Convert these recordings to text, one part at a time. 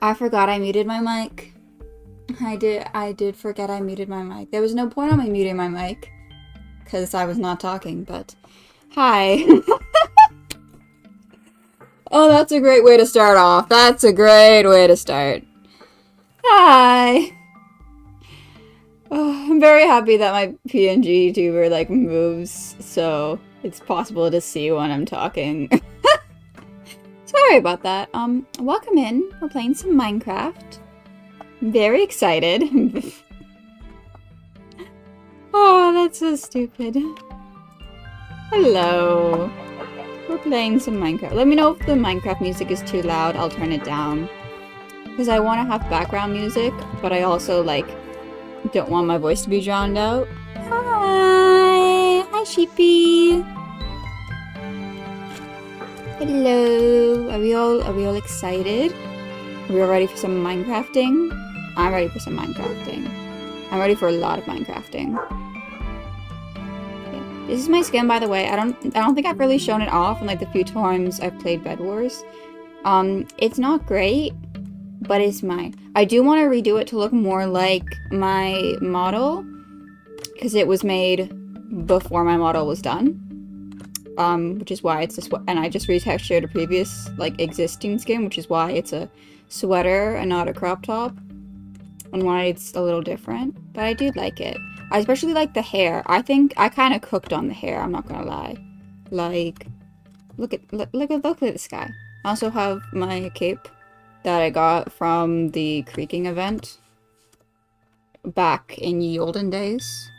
I forgot I muted my mic. I did forget I muted my mic. There was no point on me muting my mic, because I was not talking, but... Hi! Oh, that's a great way to start off. That's a great way to start. Hi! Oh, I'm very happy that my pngtuber, like, moves, so it's possible to see when I'm talking. Sorry about that. Welcome in. We're playing some Minecraft. I'm very excited. Oh, that's so stupid. Hello. We're playing some Minecraft. Let me know if the Minecraft music is too loud. I'll turn it down. Because I want to have background music, but I also, like, don't want my voice to be drowned out. Hi! Hi, sheepy! Hello! Are we all excited? Are we all ready for some Minecrafting? I'm ready for some Minecrafting. I'm ready for a lot of Minecrafting. Okay. This is my skin, by the way. I don't think I've really shown it off in like the few times I've played Bed Wars. It's not great, but it's mine. I do want to redo it to look more like my model, because it was made before my model was done. Which is why it's a and I just retextured a previous, like, existing skin, which is why it's a sweater and not a crop top, and why it's a little different, but I do like it. I especially like the hair. I think I kind of cooked on the hair, I'm not gonna lie. Like, look at this guy. I also have my cape that I got from the creaking event back in ye olden days.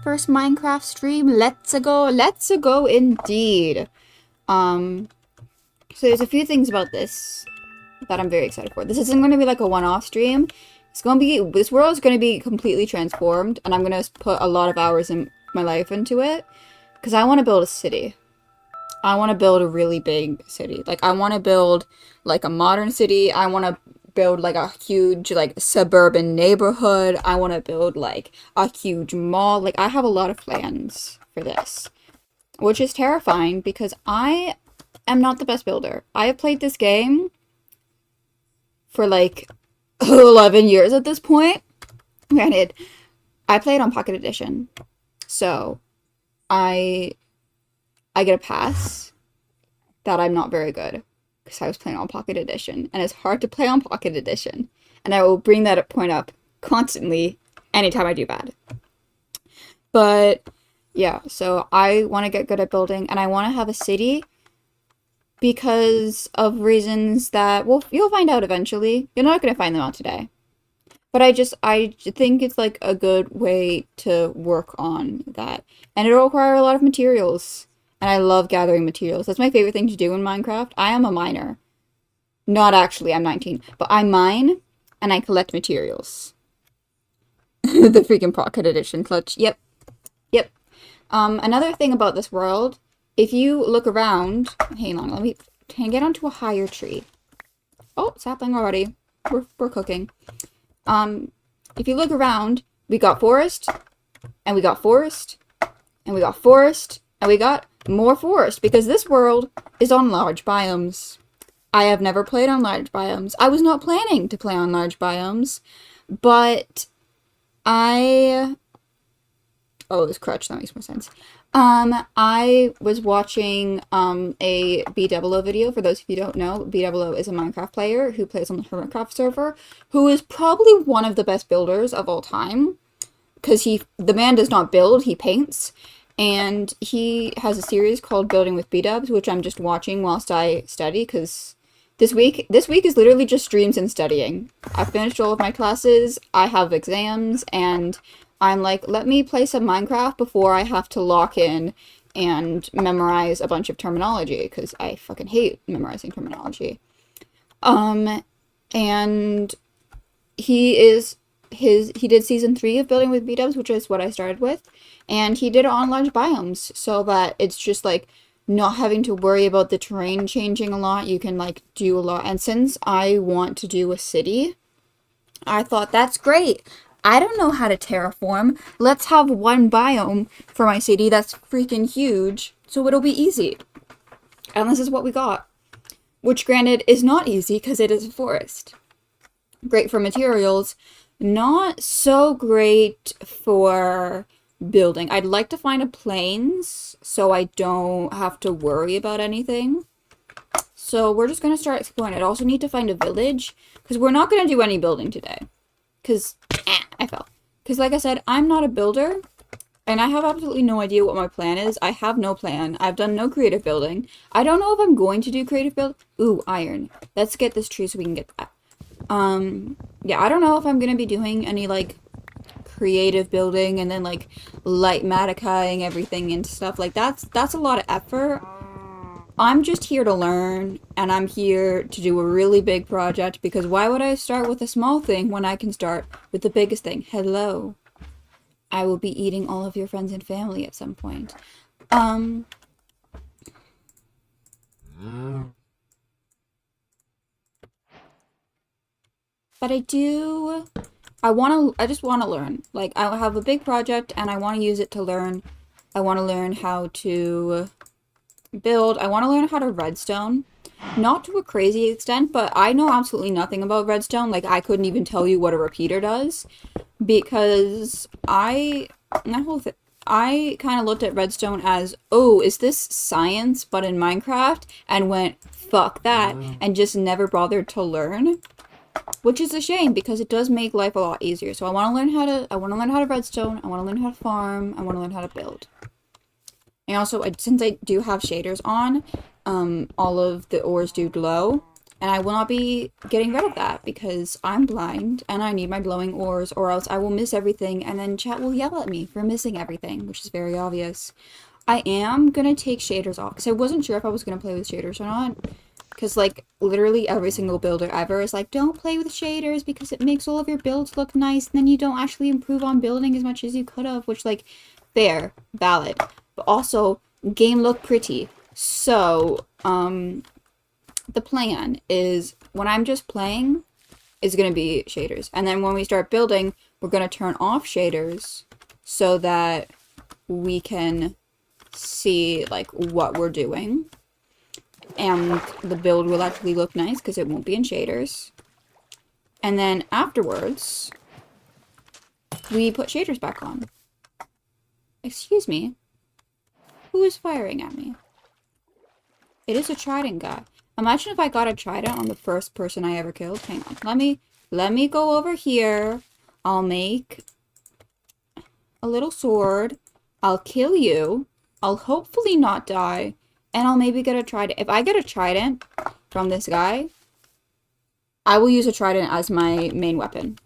First Minecraft stream, let's go indeed. So there's a few things about this that I'm very excited for. This isn't going to be like a one-off stream. This world is going to be completely transformed, and I'm going to put a lot of hours in my life into it, because I want to build a city. I want to build a really big city. Like, I want to build like a modern city. I want to build like a huge like suburban neighborhood. I want to build like a huge mall. Like, I have a lot of plans for this, which is terrifying because I am not the best builder. I have played this game for like 11 years at this point. Granted, I played on Pocket Edition, so I get a pass that I'm not very good, because I was playing on Pocket Edition, and it's hard to play on Pocket Edition. And I will bring that point up constantly anytime I do bad. But, yeah, so I want to get good at building, and I want to have a city because of reasons that, well, you'll find out eventually. You're not going to find them out today. But I think it's, like, a good way to work on that. And it'll require a lot of materials. And I love gathering materials. That's my favorite thing to do in Minecraft. I am a miner. Not actually, I'm 19. But I mine, and I collect materials. The freaking Pocket Edition clutch. Yep. Yep. Another thing about this world, if you look around... Hang on, can I get onto a higher tree? Oh, sapling already. We're cooking. If you look around, we got forest, and we got forest, and we got forest, and we got more forest, because this world is on large biomes. I have never played on large biomes. I was not planning to play on large biomes, but oh, this crutch, that makes more sense. I was watching a 𝘈𝘆𝘆 video. For those of you who don't know, 𝘈𝘆𝘆 is a Minecraft player who plays on the Hermitcraft server, who is probably one of the best builders of all time, because the man does not build, he paints. And he has a series called Building with 𝘈𝘆𝘆s, which I'm just watching whilst I study, because this week is literally just streams and studying. I finished all of my classes, I have exams, and I'm like, let me play some Minecraft before I have to lock in and memorize a bunch of terminology, because I fucking hate memorizing terminology. And he did season 3 of Building with 𝘈𝘆𝘆s, which is what I started with, and he did it on large biomes, so that it's just like not having to worry about the terrain changing a lot. You can like do a lot, and since I want to do a city, I thought that's great. I don't know how to terraform. Let's have one biome for my city that's freaking huge, so it'll be easy. And this is what we got. Which, granted, is not easy because it is a forest. Great for materials, not so great for building. I'd like to find a plains so I don't have to worry about anything. So we're just going to start exploring. I'd also need to find a village because we're not going to do any building today. Because, I fell. Because like I said, I'm not a builder and I have absolutely no idea what my plan is. I have no plan. I've done no creative building. I don't know if I'm going to do creative build. Ooh, iron. Let's get this tree so we can get that. Yeah, I don't know if I'm going to be doing any like creative building and then like light maticaying everything and stuff. Like that's a lot of effort. I'm just here to learn, and I'm here to do a really big project, because why would I start with a small thing when I can start with the biggest thing? Hello. I will be eating all of your friends and family at some point. But I just want to learn. Like, I have a big project, and I want to use it to learn. I want to learn how to build. I want to learn how to redstone. Not to a crazy extent, but I know absolutely nothing about redstone. Like, I couldn't even tell you what a repeater does, because I kind of looked at redstone as, oh, is this science but in Minecraft? And went, fuck that, and just never bothered to learn. Which is a shame, because it does make life a lot easier. So I want to learn how to redstone, I want to learn how to farm, I want to learn how to build. And also, since I do have shaders on, all of the ores do glow, and I will not be getting rid of that because I'm blind and I need my glowing ores, or else I will miss everything, and then chat will yell at me for missing everything, which is very obvious. I am gonna take shaders off because I wasn't sure if I was gonna play with shaders or not, because like literally every single builder ever is like, don't play with shaders because it makes all of your builds look nice, and then you don't actually improve on building as much as you could have, which, like, fair, valid. But also, game look pretty. So, the plan is, when I'm just playing, is going to be shaders. And then when we start building, we're going to turn off shaders so that we can see, like, what we're doing. And the build will actually look nice because it won't be in shaders. And then afterwards, we put shaders back on. Excuse me. Who is firing at me? It is a trident guy. Imagine if I got a trident on the first person I ever killed. Hang on. Let me go over here. I'll make a little sword. I'll kill you. I'll hopefully not die. And I'll maybe get a trident. If I get a trident from this guy, I will use a trident as my main weapon.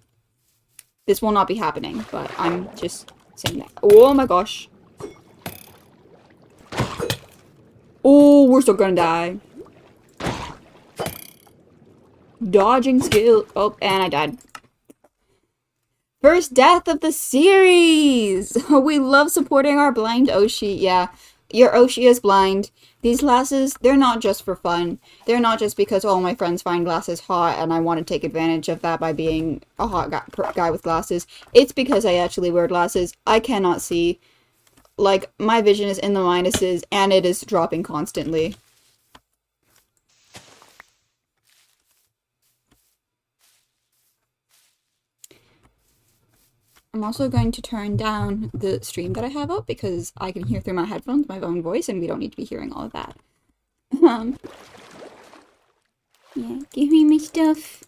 This will not be happening, but I'm just saying that. Oh my gosh. Oh, we're still gonna die. Dodging skill. Oh, and I died. First death of the series! We love supporting our blind Oshi. Yeah, your Oshi is blind. These glasses, they're not just for fun. They're not just because all my friends find glasses hot and I want to take advantage of that by being a hot guy with glasses. It's because I actually wear glasses. I cannot see. Like, my vision is in the minuses, and it is dropping constantly. I'm also going to turn down the stream that I have up, because I can hear through my headphones my own voice, and we don't need to be hearing all of that. Yeah, give me my stuff.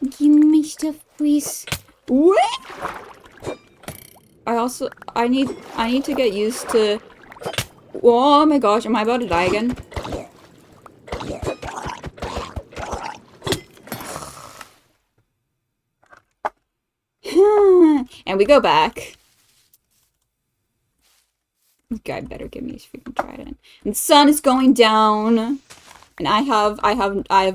Give me my stuff, please. What? I need to get used to... Oh my gosh, am I about to die again? And we go back. This guy better give me his freaking trident. And the sun is going down. And I have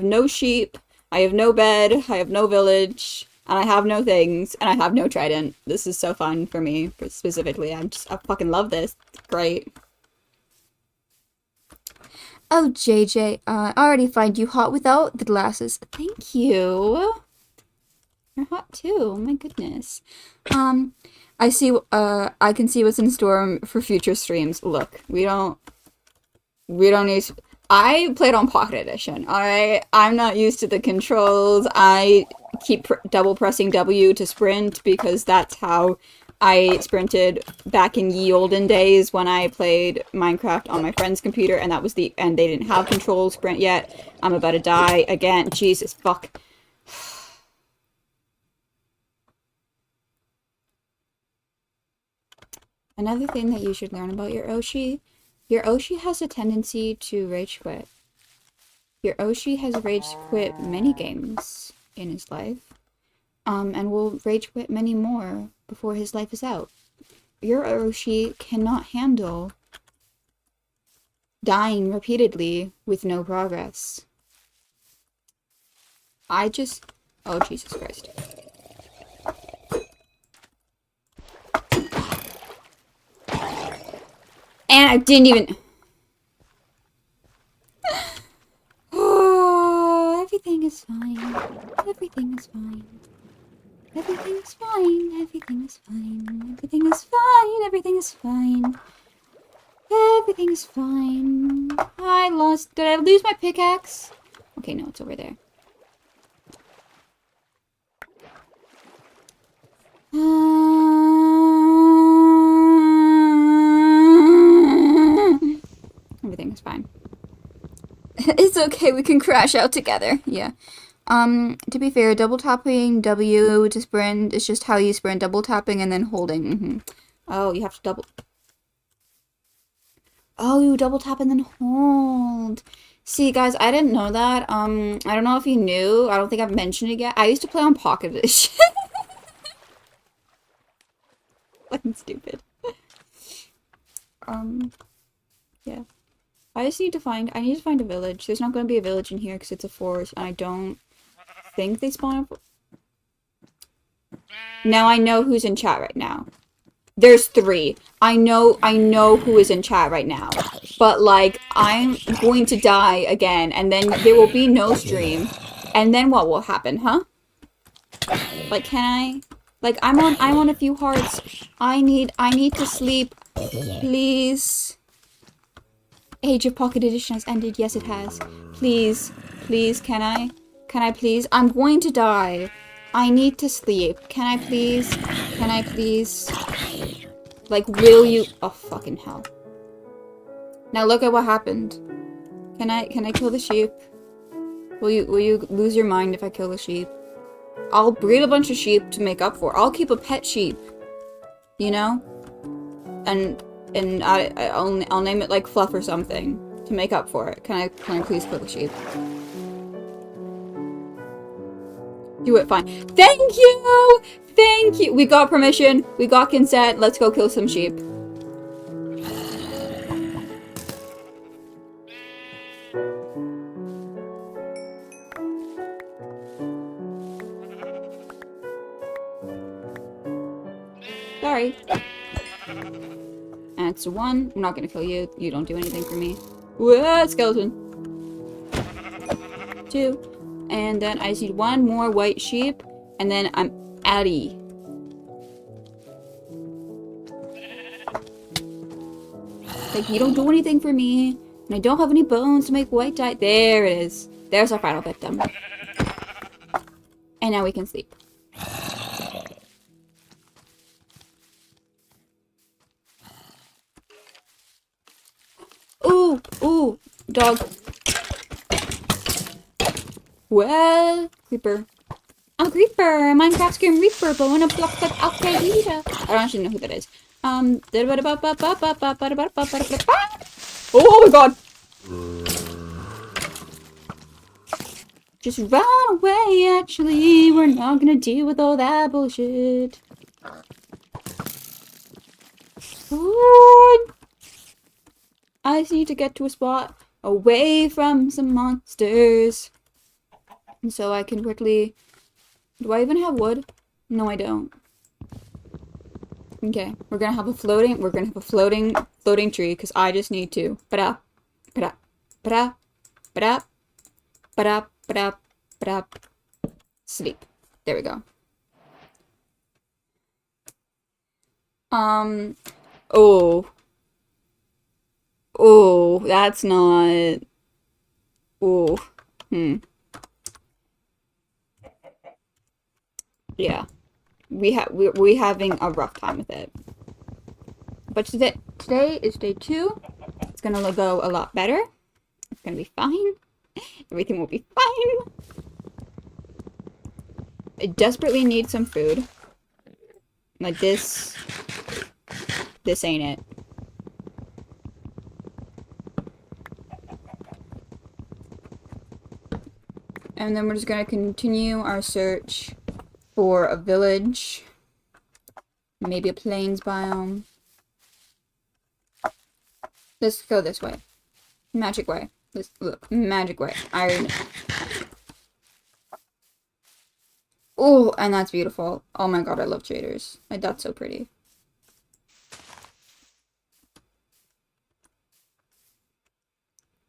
no sheep. I have no bed. I have no village. And I have no things, and I have no trident. This is so fun for me, specifically. I fucking love this. It's great. Oh, JJ, I already find you hot without the glasses. Thank you. You're hot too. Oh my goodness. I can see what's in store for future streams. Look, we don't need to... I played on Pocket Edition, alright? I'm not used to the controls. I keep double pressing W to sprint, because that's how I sprinted back in ye olden days when I played Minecraft on my friend's computer, and that was and they didn't have control sprint yet. I'm about to die again. Jesus fuck. Another thing that you should learn about your Oshi has a tendency to rage quit. Your Oshi has rage quit many games in his life, and will rage quit many more before his life is out. Your Oshi cannot handle dying repeatedly with no progress. Oh, Jesus Christ. And I didn't even... Oh, everything is fine. Everything is fine. Everything is fine. Everything is fine. Everything is fine. Everything is fine. Everything is fine. I lost... Did I lose my pickaxe? Okay, no, it's over there. Everything is fine. It's okay, we can crash out together. Yeah. To be fair, double tapping W to sprint is just how you sprint. Double tapping and then holding. Oh, you have to double... Oh, you double tap and then hold. See, guys, I didn't know that. I don't know if you knew. I don't think I've mentioned it yet. I used to play on Pocket Edition. Fucking stupid. Yeah. I need to find a village. There's not going to be a village in here because it's a forest, and I don't think they spawn up. Now I know who's in chat right now. There's 3. I know who is in chat right now. But, like, I'm going to die again, and then there will be no stream. And then what will happen, huh? Like, can I... Like, I'm on a few hearts. I need to sleep. Please. Age of Pocket Edition has ended. Yes, it has. Please. Please, can I? Can I please? I'm going to die. I need to sleep. Can I please? Can I please? Like, will you? Oh, fucking hell. Now look at what happened. Can I kill the sheep? Will you lose your mind if I kill the sheep? I'll breed a bunch of sheep to make up for it. I'll keep a pet sheep. You know? And I'll name it like Fluff or something to make up for it. Can I please kill the sheep? Do it, fine. Thank you! Thank you! We got permission. We got consent. Let's go kill some sheep. Sorry. And it's a 1. I'm not gonna kill you. You don't do anything for me. Whoa, skeleton. 2. And then I just need 1 more white sheep. And then I'm outie. Like, you don't do anything for me. And I don't have any bones to make white dye. There it is. There's our final victim. And now we can sleep. Ooh, ooh, dog. Well, creeper. I'm a creeper. Minecraft Grim Reaper, but when a block like Al-Qaeda. I don't actually know who that is. Oh my god. Just run away, actually. We're not gonna deal with all that bullshit. Ooh. I just need to get to a spot away from some monsters. And so I can quickly... Do I even have wood? No, I don't. Okay, we're gonna have a floating tree, because I just need to. Ba-da, ba-da, ba-da, ba-da, ba-da, ba-da, ba-da. Sleep. There we go. Oh. Oh, that's not... Oh. Yeah. We're having a rough time with it. But today is day 2. It's gonna go a lot better. It's gonna be fine. Everything will be fine. I desperately need some food. Like this ain't it. And then we're just gonna continue our search for a village. Maybe a plains biome. Let's go this way. Magic way. Let's look. Magic way. Iron. Oh, and that's beautiful. Oh my god, I love shaders. Like, that's so pretty.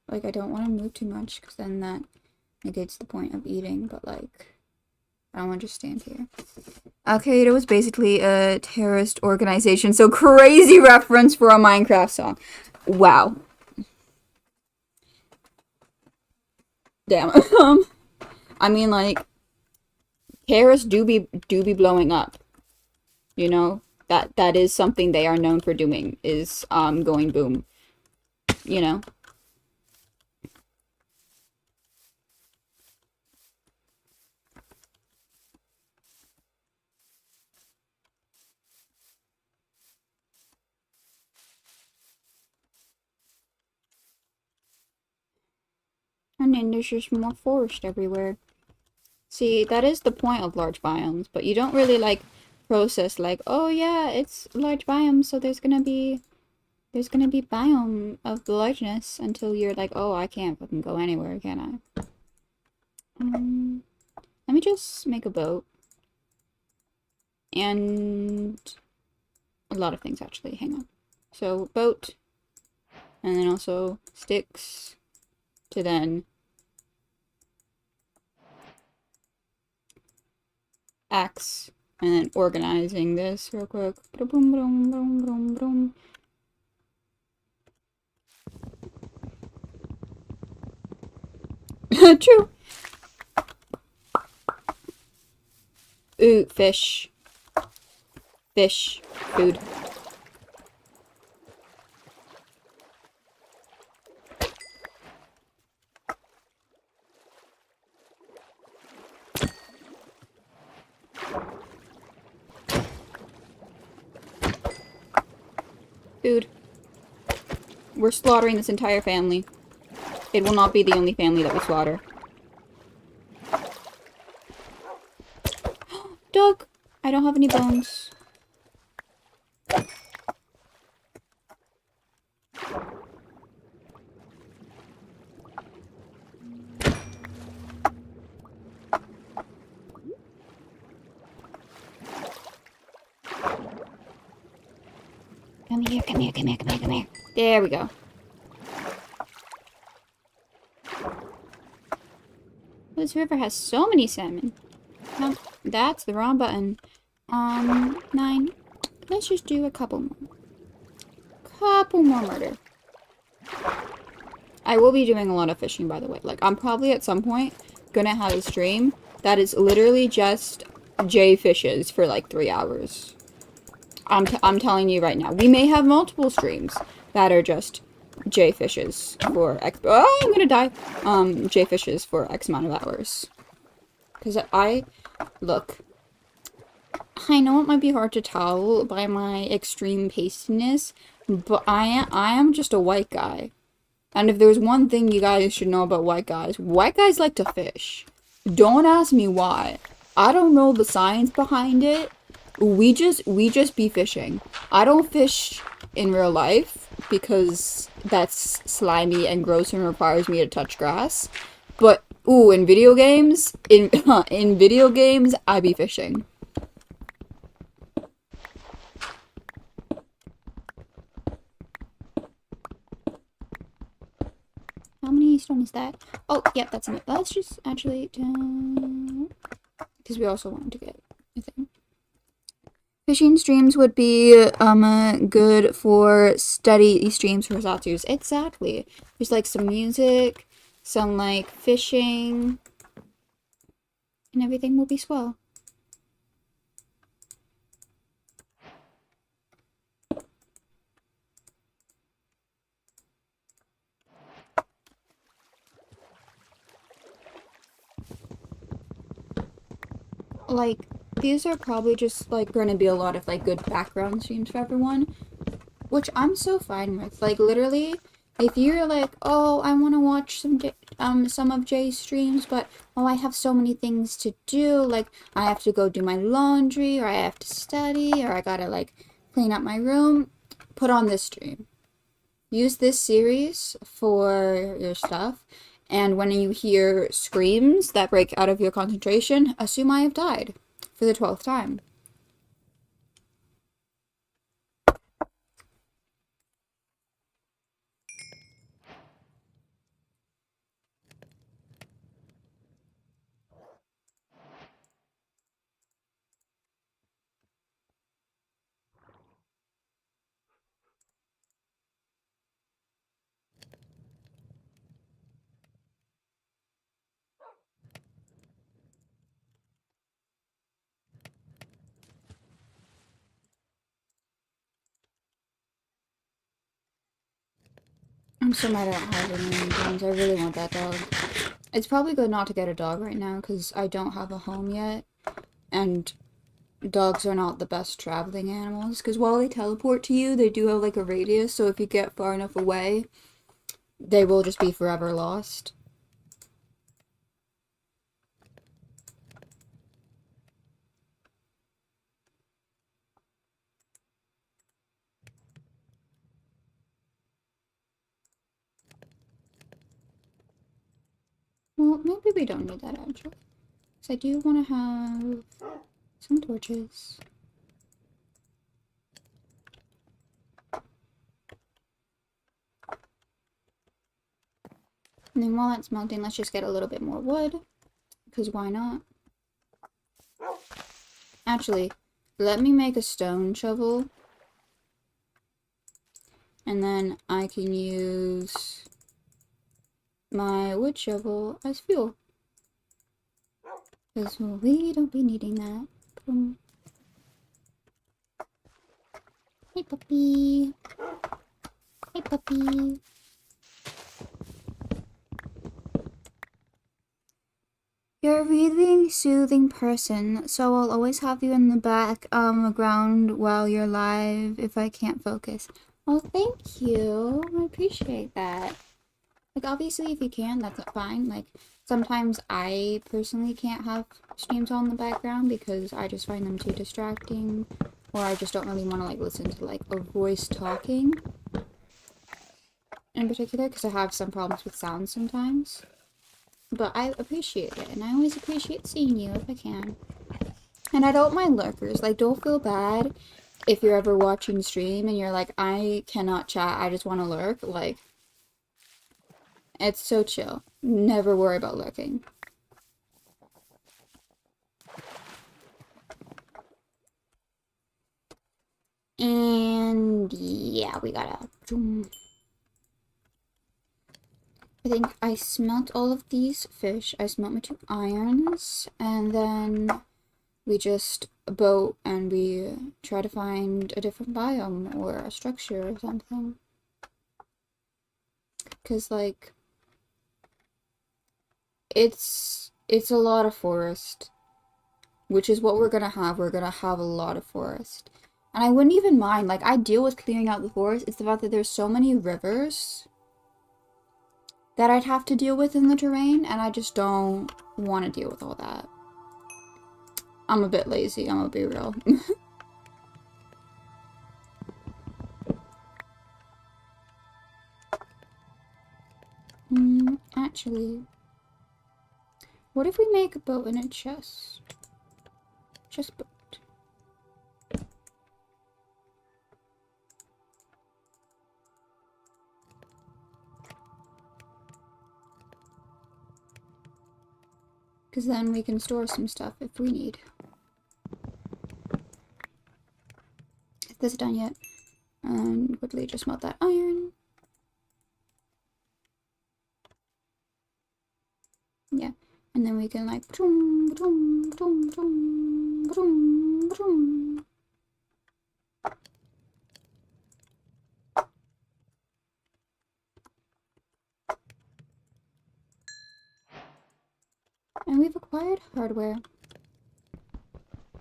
Like, I don't want to move too much, because then that negates the point of eating, but like, I don't want to just stand here. Al-Qaeda was basically a terrorist organization, so crazy reference for a Minecraft song. Wow. Damn. I mean, like, terrorists do be blowing up. You know, that is something they are known for doing, is going boom. You know. And then there's just more forest everywhere. See, that is the point of large biomes, but you don't really, like, process, like, oh yeah, it's large biome, so there's gonna be biome of the largeness until you're like, oh, I can't fucking go anywhere, can I? Let me just make a boat. And a lot of things, actually. Hang on. So, boat. And then also sticks. To then axe, and then organizing this real quick. True. Ooh, fish. Fish. Food. Food. We're slaughtering this entire family. It will not be the only family that we slaughter. Dog! I don't have any bones. Come here, come here, come here, come here, come here. There we go. This river has so many salmon. No, that's the wrong button. 9. Let's just do a couple more. Couple more murder. I will be doing a lot of fishing, by the way. Like, I'm probably at some point gonna have a stream that is literally just J fishes for like 3 hours. I'm telling you right now. We may have multiple streams that are just J fishes for X. Oh, I'm gonna die. J fishes for X amount of hours. Because look. I know it might be hard to tell by my extreme pastiness, but I am just a white guy. And if there's one thing you guys should know about white guys like to fish. Don't ask me why. I don't know the science behind it. We just be fishing. I don't fish in real life because that's slimy and gross and requires me to touch grass. But ooh, in video games, in video games, I be fishing. How many stone is that? Oh, yeah, that's enough. Let's just actually because we also want to get a thing. Fishing streams would be good for study streams for Satsus. Exactly. There's like some music, some like fishing, and everything will be swell. like, these are probably just, like, going to be a lot of, like, good background streams for everyone, which I'm so fine with. Like, literally, if you're like, oh, I want to watch some of Jay's streams, but, oh, I have so many things to do, like, I have to go do my laundry, or I have to study, or I gotta, like, clean up my room, put on this stream. Use this series for your stuff, and when you hear screams that break out of your concentration, assume I have died for the 12th time. I'm so mad I don't have any games. I really want that dog. It's probably good not to get a dog right now because I don't have a home yet. And dogs are not the best traveling animals because while they teleport to you, they do have like a radius. So if you get far enough away, they will just be forever lost. Well, maybe we don't need that actually. Because I do want to have some torches. And then while that's melting, let's just get a little bit more wood. Because why not? Actually, let me make a stone shovel. And then I can use my wood shovel as fuel. Because we don't be needing that. Boom. Hey puppy. Hey puppy. You're a really soothing person, so I'll always have you in the background while you're live if I can't focus. Oh, thank you. I appreciate that. Like, obviously, if you can, that's fine. Like, sometimes I personally can't have streams on in the background because I just find them too distracting, or I just don't really want to, like, listen to, like, a voice talking in particular, because I have some problems with sound sometimes. But I appreciate it, and I always appreciate seeing you if I can. And I don't mind lurkers. Like, don't feel bad if you're ever watching stream and you're like, I cannot chat, I just want to lurk. Like, it's so chill. Never worry about lurking. And yeah, we gotta... I think I smelt all of these fish. I smelt my 2 irons, and then we just boat and we try to find a different biome or a structure or something. Because, like, it's a lot of forest, which is what we're gonna have. We're gonna have a lot of forest. And I wouldn't even mind, like, I deal with clearing out the forest. It's the fact that there's so many rivers that I'd have to deal with in the terrain, and I just don't want to deal with all that. I'm a bit lazy, I'm gonna be real. Actually, what if we make a boat and a chest? Chest boat. Because then we can store some stuff if we need. Is this done yet? And quickly just melt that iron. Yeah. And then we can like boom, boom, boom, boom, boom, boom. And we've acquired hardware.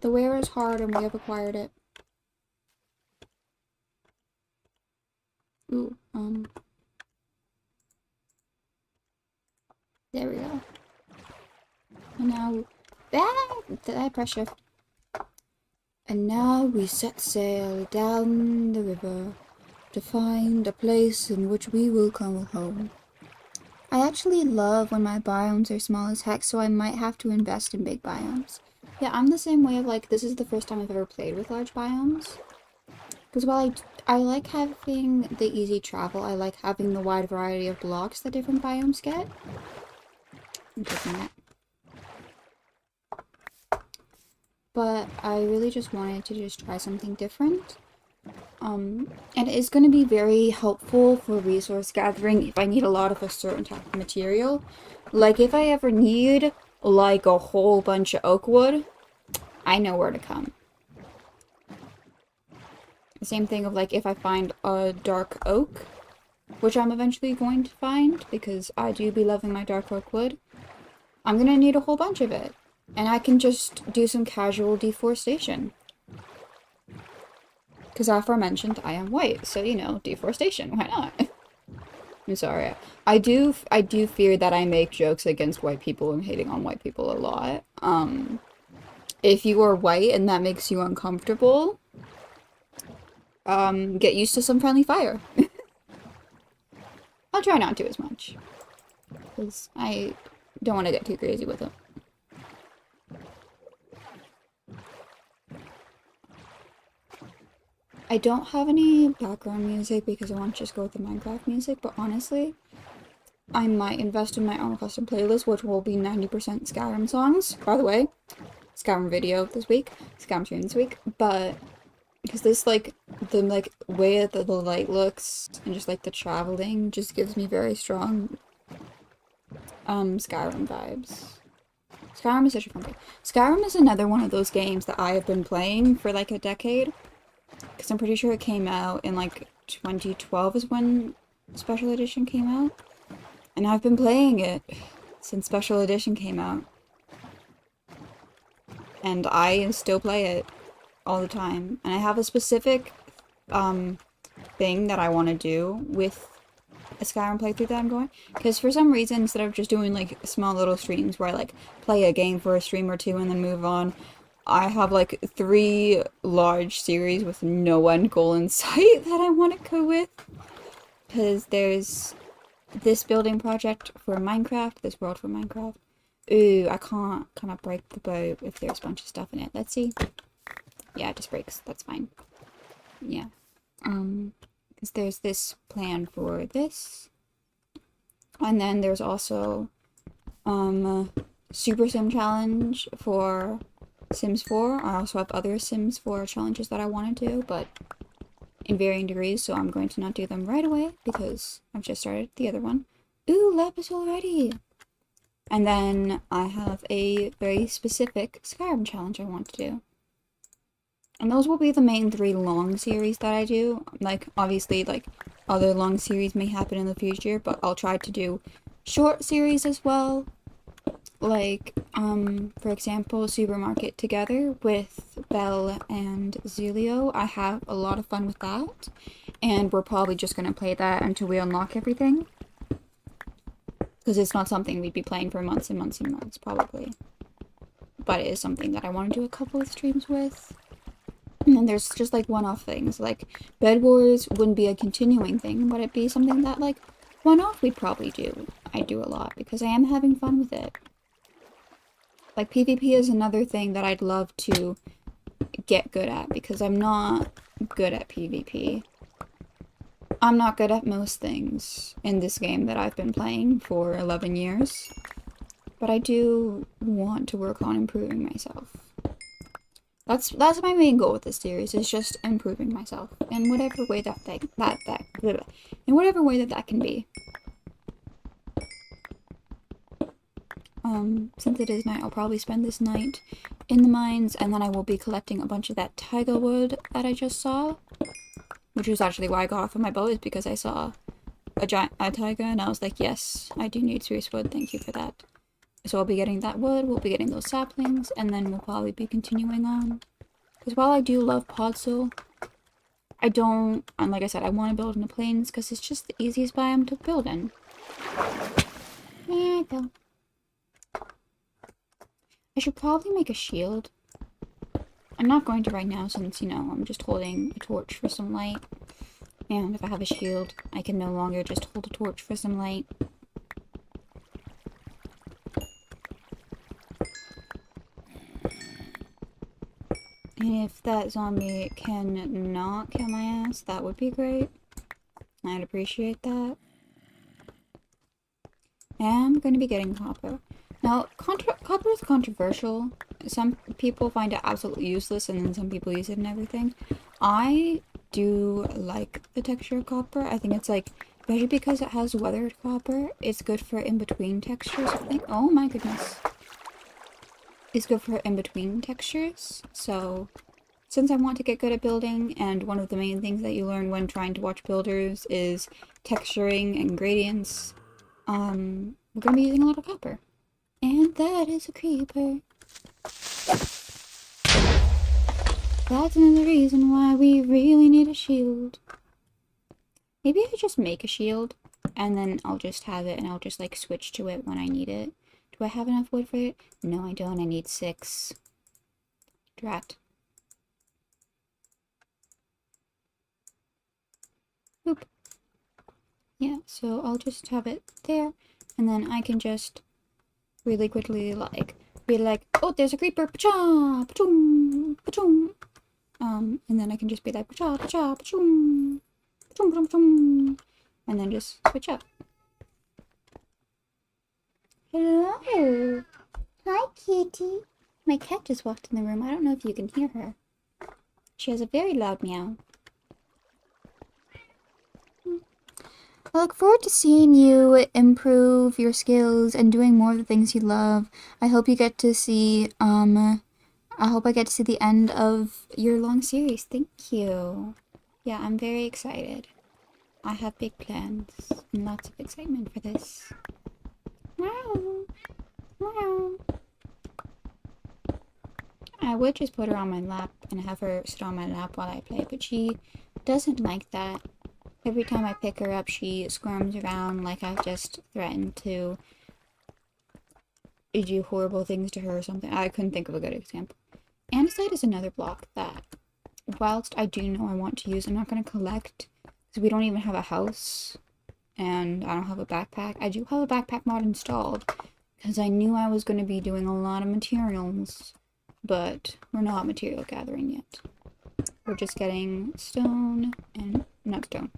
The wear is hard and we have acquired it. Ooh, there we go. And now, that pressure. And now we set sail down the river to find a place in which we will call home. I actually love when my biomes are small as heck, so I might have to invest in big biomes. Yeah, I'm the same way of like, this is the first time I've ever played with large biomes. Because while I like having the easy travel, I like having the wide variety of blocks that different biomes get. I'm taking it. But I really just wanted to just try something different. And it is going to be very helpful for resource gathering if I need a lot of a certain type of material. Like if I ever need like a whole bunch of oak wood, I know where to come. The same thing of like if I find a dark oak, which I'm eventually going to find because I do be loving my dark oak wood, I'm going to need a whole bunch of it. And I can just do some casual deforestation. Because aforementioned, I am white, so you know, deforestation, why not? I'm sorry. I do fear that I make jokes against white people and hating on white people a lot. If you are white and that makes you uncomfortable, get used to some friendly fire. I'll try not to as much. Because I don't want to get too crazy with it. I don't have any background music because I want to just go with the Minecraft music, but honestly, I might invest in my own custom playlist, which will be 90% Skyrim songs. By the way, Skyrim video this week, Skyrim stream this week, but because this, like, the, like, way that the light looks and just, like, the traveling just gives me very strong, Skyrim vibes. Skyrim is such a fun game. Skyrim is another one of those games that I have been playing for, like, a decade. Because I'm pretty sure it came out in like 2012 is when Special Edition came out. And I've been playing it since Special Edition came out. And I still play it all the time. And I have a specific thing that I want to do with a Skyrim playthrough that I'm going. Because for some reason, instead of just doing like small little streams where I like play a game for a stream or two and then move on, I have like 3 large series with no end goal in sight that I want to go with. Because there's this building project for Minecraft, this world for Minecraft. Ooh, I can't kind of break the boat if there's a bunch of stuff in it. Let's see. Yeah, it just breaks. That's fine. Yeah. Because there's this plan for this. And then there's also Super Sim Challenge for Sims 4. I also have other Sims 4 challenges that I want to do, but in varying degrees, so I'm going to not do them right away because I've just started the other one. Ooh, lapis already! And then I have a very specific Skyrim challenge I want to do. And those will be the main 3 long series that I do. Like, obviously, like, other long series may happen in the future, but I'll try to do short series as well. Like, for example, Supermarket Together with Belle and Zilio. I have a lot of fun with that. And we're probably just going to play that until we unlock everything. Because it's not something we'd be playing for months and months and months, probably. But it is something that I want to do a couple of streams with. And then there's just, like, one-off things. Like, Bed Wars wouldn't be a continuing thing, but it'd be something that, like, one-off we'd probably do. I do a lot, because I am having fun with it. Like, PvP is another thing that I'd love to get good at, because I'm not good at PvP. I'm not good at most things in this game that I've been playing for 11 years. But I do want to work on improving myself. That's my main goal with this series, is just improving myself in whatever way that can be. Since it is night, I'll probably spend this night in the mines, and then I will be collecting a bunch of that taiga wood that I just saw. Which was actually why I got off of my boat, is because I saw a taiga, and I was like, yes, I do need spruce wood, thank you for that. So I'll be getting that wood, we'll be getting those saplings, and then we'll probably be continuing on. Because while I do love Podzol, I don't, and like I said, I want to build in the plains because it's just the easiest biome to build in. There I go. I should probably make a shield. I'm not going to right now since, you know, I'm just holding a torch for some light. And if I have a shield, I can no longer just hold a torch for some light. And if that zombie can not kill my ass, that would be great. I'd appreciate that. And I'm going to be getting copper. Now, copper is controversial. Some people find it absolutely useless, and then some people use it and everything. I do like the texture of copper. I think it's like, especially because it has weathered copper, it's good for in-between textures, I think. Oh my goodness. It's good for in-between textures. So, since I want to get good at building, and one of the main things that you learn when trying to watch builders is texturing and gradients, we're going to be using a lot of copper. And that is a creeper. That's another reason why we really need a shield. Maybe I just make a shield, and then I'll just have it, and I'll just, like, switch to it when I need it. Do I have enough wood for it? No, I don't. I need 6. Drat. Oop. Yeah, so I'll just have it there, and then I can just really quickly, like, be like, oh, there's a creeper, pa-cha, pa-choom, pa-choom. And then I can just be like, pa-cha, pa-cha, pa-choom, pa-choom, pa-choom, pa-choom, and then just switch up. Hello. Hi, kitty. My cat just walked in the room. I don't know if you can hear her. She has a very loud meow. I look forward to seeing you improve your skills and doing more of the things you love. I hope you get to see, I hope I get to see the end of your long series. Thank you. Yeah, I'm very excited. I have big plans and lots of excitement for this. Wow. Wow. I would just put her on my lap and have her sit on my lap while I play, but she doesn't like that. Every time I pick her up, she squirms around like I've just threatened to do horrible things to her or something. I couldn't think of a good example. Andesite is another block that, whilst I do know I want to use, I'm not going to collect, because we don't even have a house, and I don't have a backpack. I do have a backpack mod installed, because I knew I was going to be doing a lot of materials, but we're not material gathering yet. We're just getting stone and, not stone,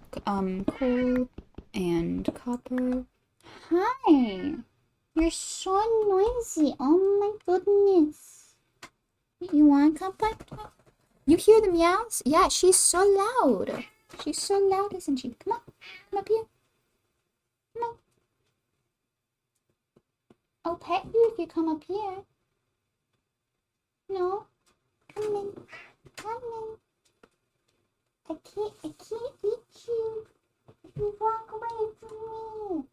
coal and copper. Hi! You're so noisy. Oh my goodness. You want to come back? You hear the meows? Yeah, she's so loud. She's so loud, isn't she? Come on. Come up here. Come on. I'll pet you if you come up here. No? Come in. Come in. I can't reach you. You walk away from me.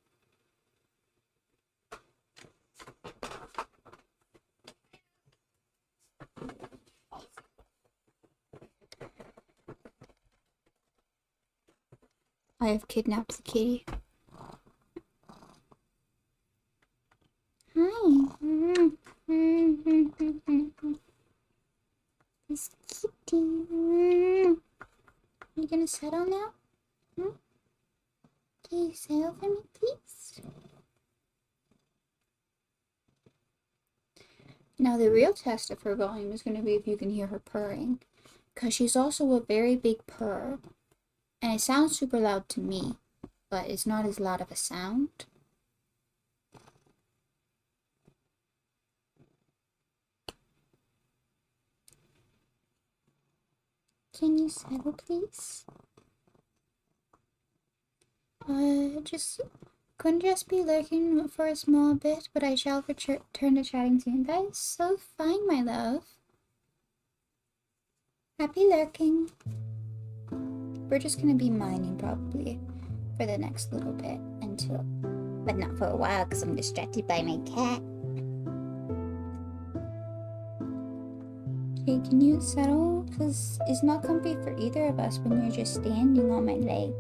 I have kidnapped the kitty. Hi. This kitty. You gonna settle now? Can you settle for me, please? Now, the real test of her volume is going to be if you can hear her purring. Because she's also a very big purr. And it sounds super loud to me, but it's not as loud of a sound. Can you settle, please? Couldn't just be lurking for a small bit, but I shall return to chatting soon. That is so fine, my love. Happy lurking. We're just gonna be mining probably for the next little bit until, but not for a while because I'm distracted by my cat. Okay, can you settle? Because it's not comfy for either of us when you're just standing on my leg.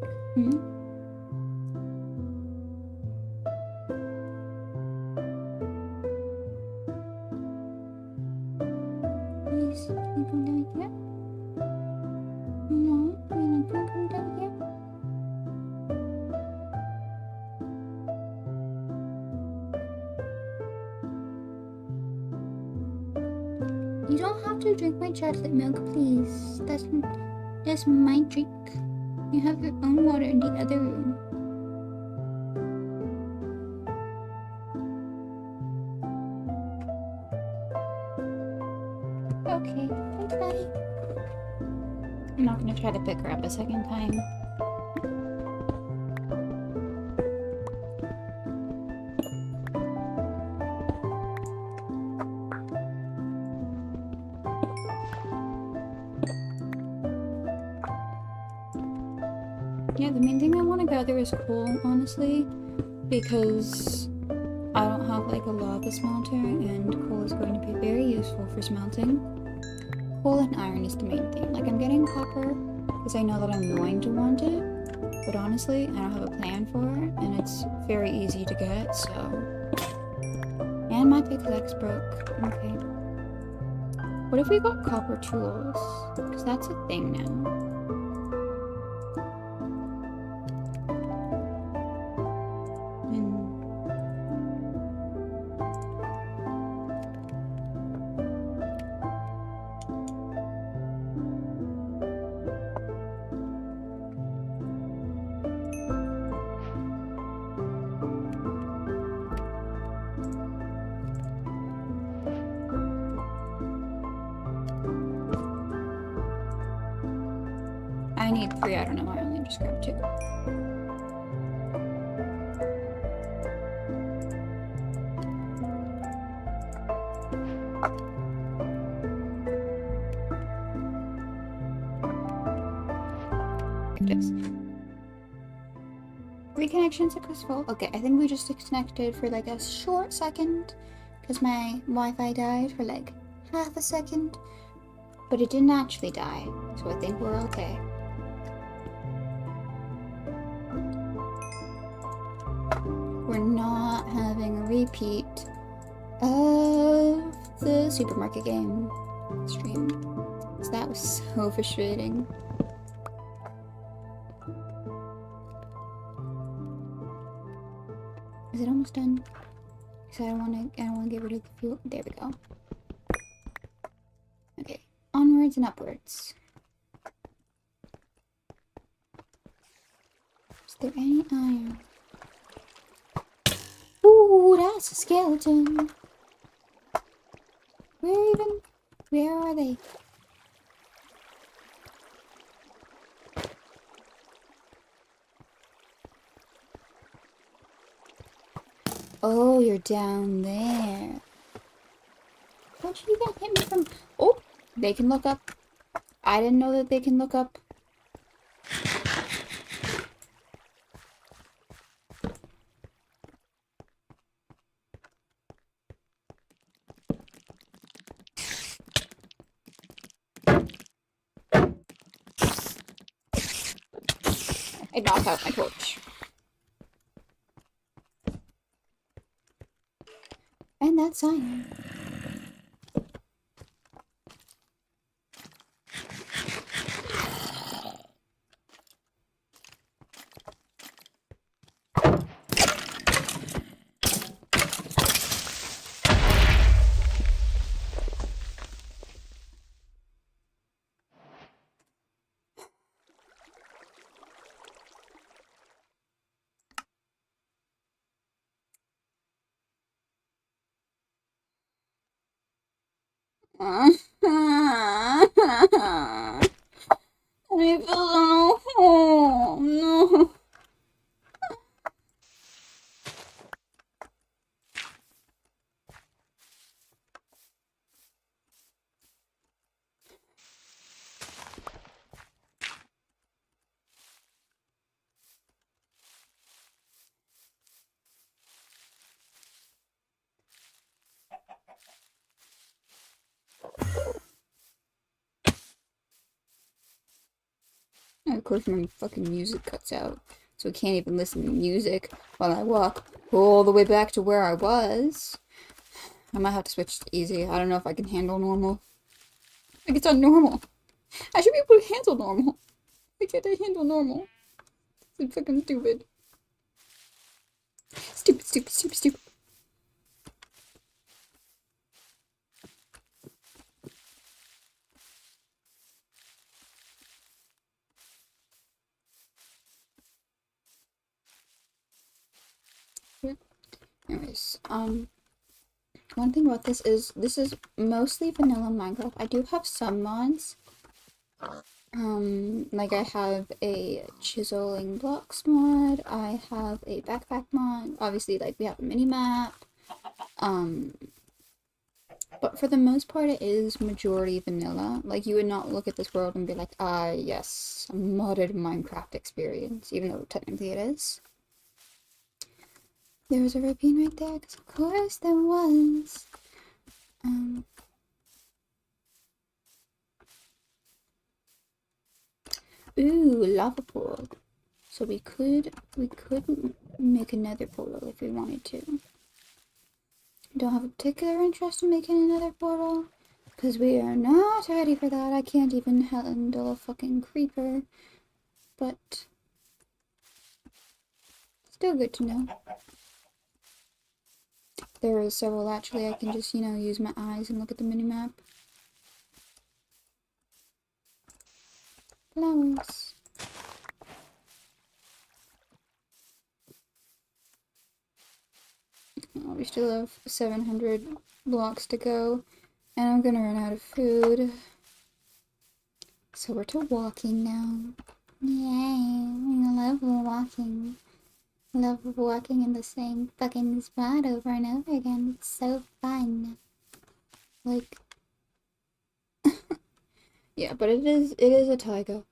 Please, can you come down here? No, you're not gonna come down here? You don't have to drink my chocolate milk, please. That's my drink. You have your own water in the other room. Okay, bye. I'm not gonna try to pick her up a second time. Yeah, the main thing I want to gather is coal, honestly, because I don't have like a lava smelter, and coal is going to be very useful for smelting. Coal and iron is the main thing. Like, I'm getting copper because I know that I'm going to want it, but honestly, I don't have a plan for it, and it's very easy to get, so... And my pickaxe broke. Okay. What if we got copper tools? Because that's a thing now. I need 3, I don't know why I only just grabbed 2. Yes. Reconnection successful. Okay, I think we just disconnected for like a short second because my Wi-Fi died for like half a second, but it didn't actually die, so I think we're okay. We're not having a repeat of the supermarket game stream, because that was so frustrating. Is it almost done? Because I don't want to get rid of the fuel. There we go. Okay, onwards and upwards. Is there any iron? Ooh, that's a skeleton. Where are they? Oh, you're down there. Don't you even hit me from... Oh, they can look up. I didn't know that they can look up. I knocked out my torch. And that's iron. I fell down a hole. No. And of course my fucking music cuts out, so I can't even listen to music while I walk all the way back to where I was. I might have to switch to easy. I don't know if I can handle normal. Like, it's on normal. I should be able to handle normal. Why can't I handle normal? It's fucking stupid. Stupid, stupid, stupid, stupid. Yeah. Anyways, one thing about this is mostly vanilla Minecraft. I do have some mods. Like I have a chiseling blocks mod, I have a backpack mod, obviously like we have a mini map, but for the most part it is majority vanilla. Like you would not look at this world and be like, ah yes, a modded Minecraft experience, even though technically it is. There was a ravine right there, because of course there was. Ooh, lava pool. So we could make another portal if we wanted to. Don't have a particular interest in making another portal, because we are not ready for that. I can't even handle a fucking creeper, but still good to know. There are several actually. I can just, you know, use my eyes and look at the minimap. Flowers. Oh, we still have 700 blocks to go, and I'm gonna run out of food. So we're to walking now. Yay, I love walking. I love walking in the same fucking spot over and over again. It's so fun. Like, yeah, but it is a taiga.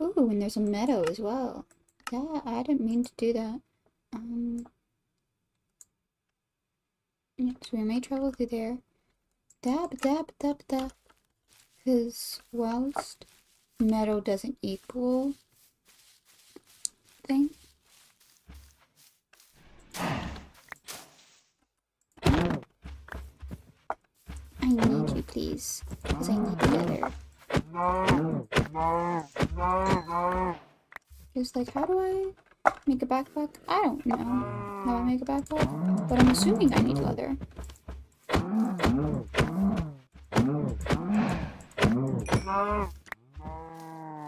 Ooh, and there's a meadow as well. Yeah, I didn't mean to do that. Yeah, so we may travel through there. Dab, dab, dab, dab. Because whilst meadow doesn't equal thing. I need you, please. Because I need leather. Just like, how do I make a backpack? I don't know how I make a backpack, but I'm assuming I need leather.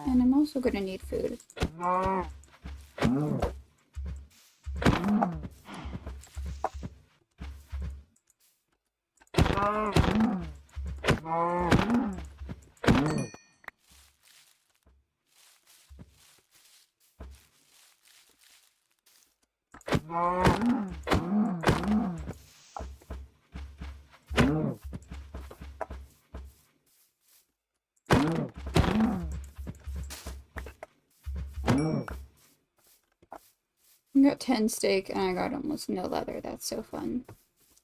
And I'm also gonna need food. I got 10 steak and I got almost no leather. That's so fun.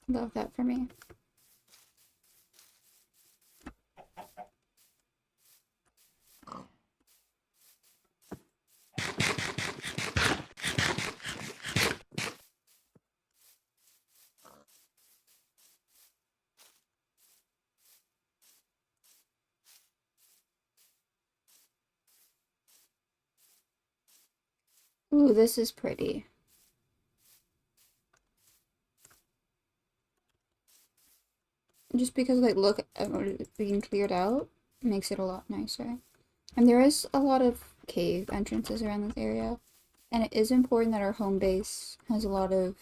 Love that for me. Ooh, this is pretty. Just because, like, look at it being cleared out makes it a lot nicer. And there is a lot of cave entrances around this area. And it is important that our home base has a lot of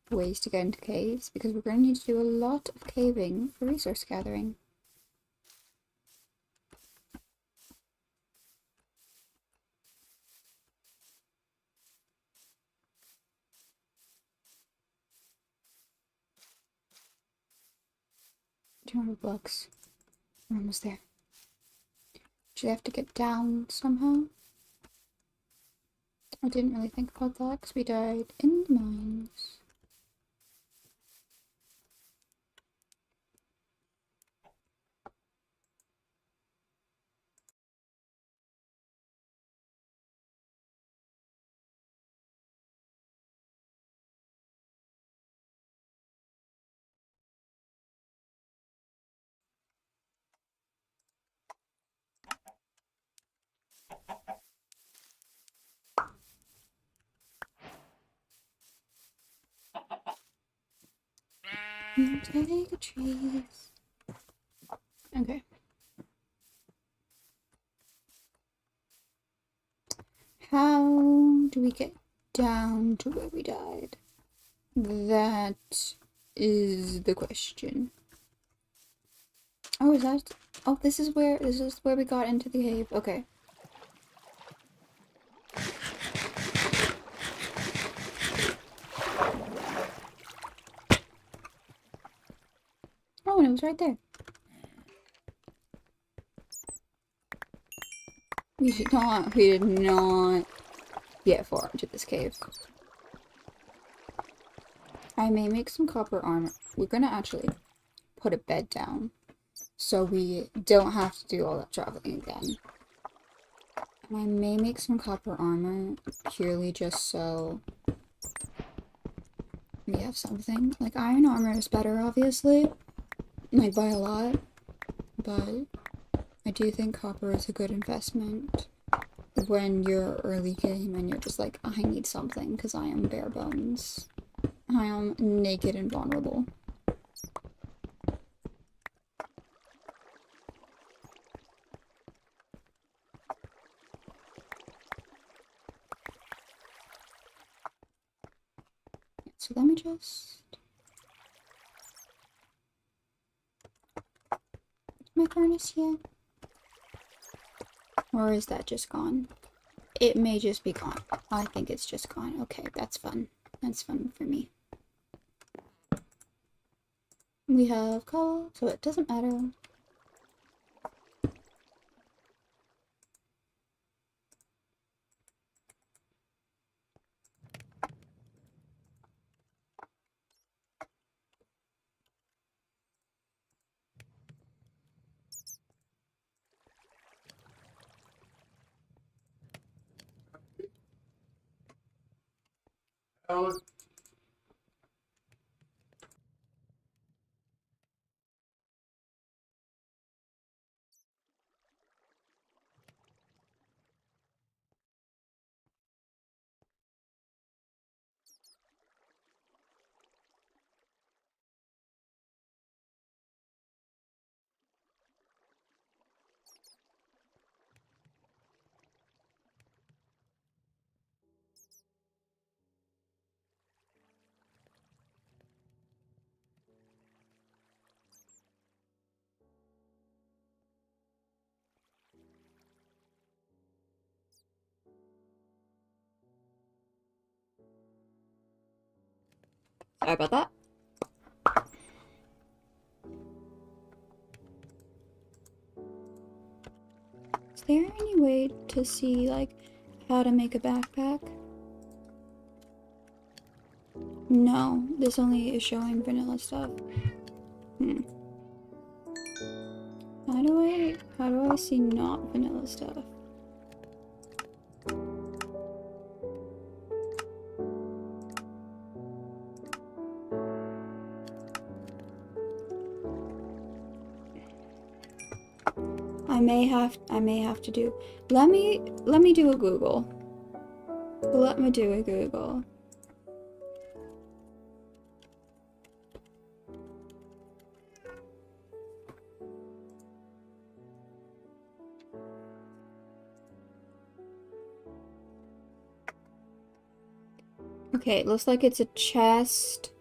ways to get into caves, because we're going to need to do a lot of caving for resource gathering. $200. We're almost there. Do you have to get down somehow? I didn't really think about that because we died in the mines. Take a trees. Okay. How do we get down to where we died? That is the question. Oh, is that? Oh, this is where we got into the cave. Okay. Oh, and it was right there. We did not get far into this cave. I may make some copper armor. We're gonna actually put a bed down so we don't have to do all that traveling again. And I may make some copper armor purely just so we have something. Like, iron armor is better, obviously, like by a lot, but I do think copper is a good investment when you're early game and you're just like, I need something because I am bare bones. I am naked and vulnerable. So let me just... Is my furnace here? Or is that just gone? It may just be gone. I think it's just gone. Okay, that's fun. That's fun for me. We have coal, so it doesn't matter. Sorry about that. Is there any way to see, like, how to make a backpack? No, this only is showing vanilla stuff. How do I see not vanilla stuff? I may have to do. Let me do a Google. Let me do a Google. Okay, it looks like it's a chest,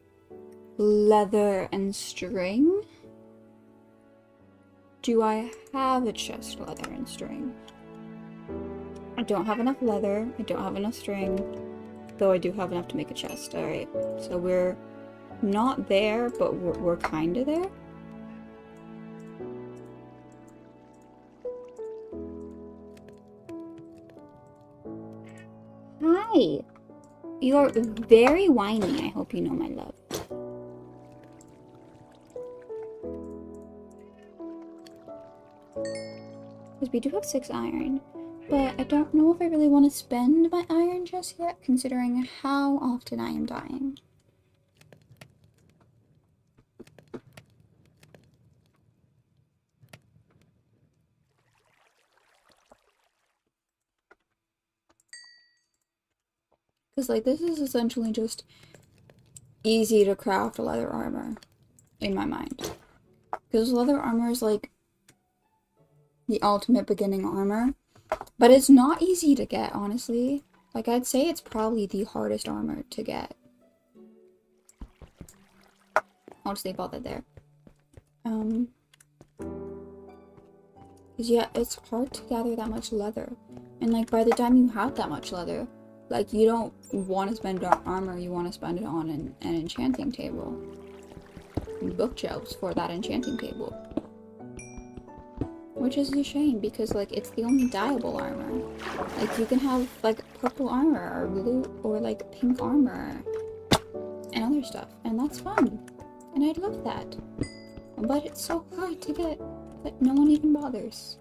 leather, and string. Do I have a chest, leather, and string? I don't have enough leather. I don't have enough string. Though I do have enough to make a chest. Alright, so we're not there, but we're kind of there. Hi! You're very whiny. I hope you know my love. Because we do have 6 iron. But I don't know if I really want to spend my iron just yet, considering how often I am dying. Because, like, this is essentially just easy to craft leather armor. in my mind. Because leather armor is like the ultimate beginning armor. But it's not easy to get, honestly. Like, I'd say it's probably the hardest armor to get. I'll just leave all that there. Because yeah, it's hard to gather that much leather. And like, by the time you have that much leather, like, you don't want to spend it on armor, you want to spend it on an enchanting table. And bookshelves for that enchanting table. Which is a shame, because like, it's the only dyeable armor. Like, you can have like purple armor, or blue, or like pink armor, and other stuff. And that's fun. And I'd love that. But it's so hard to get that no one even bothers.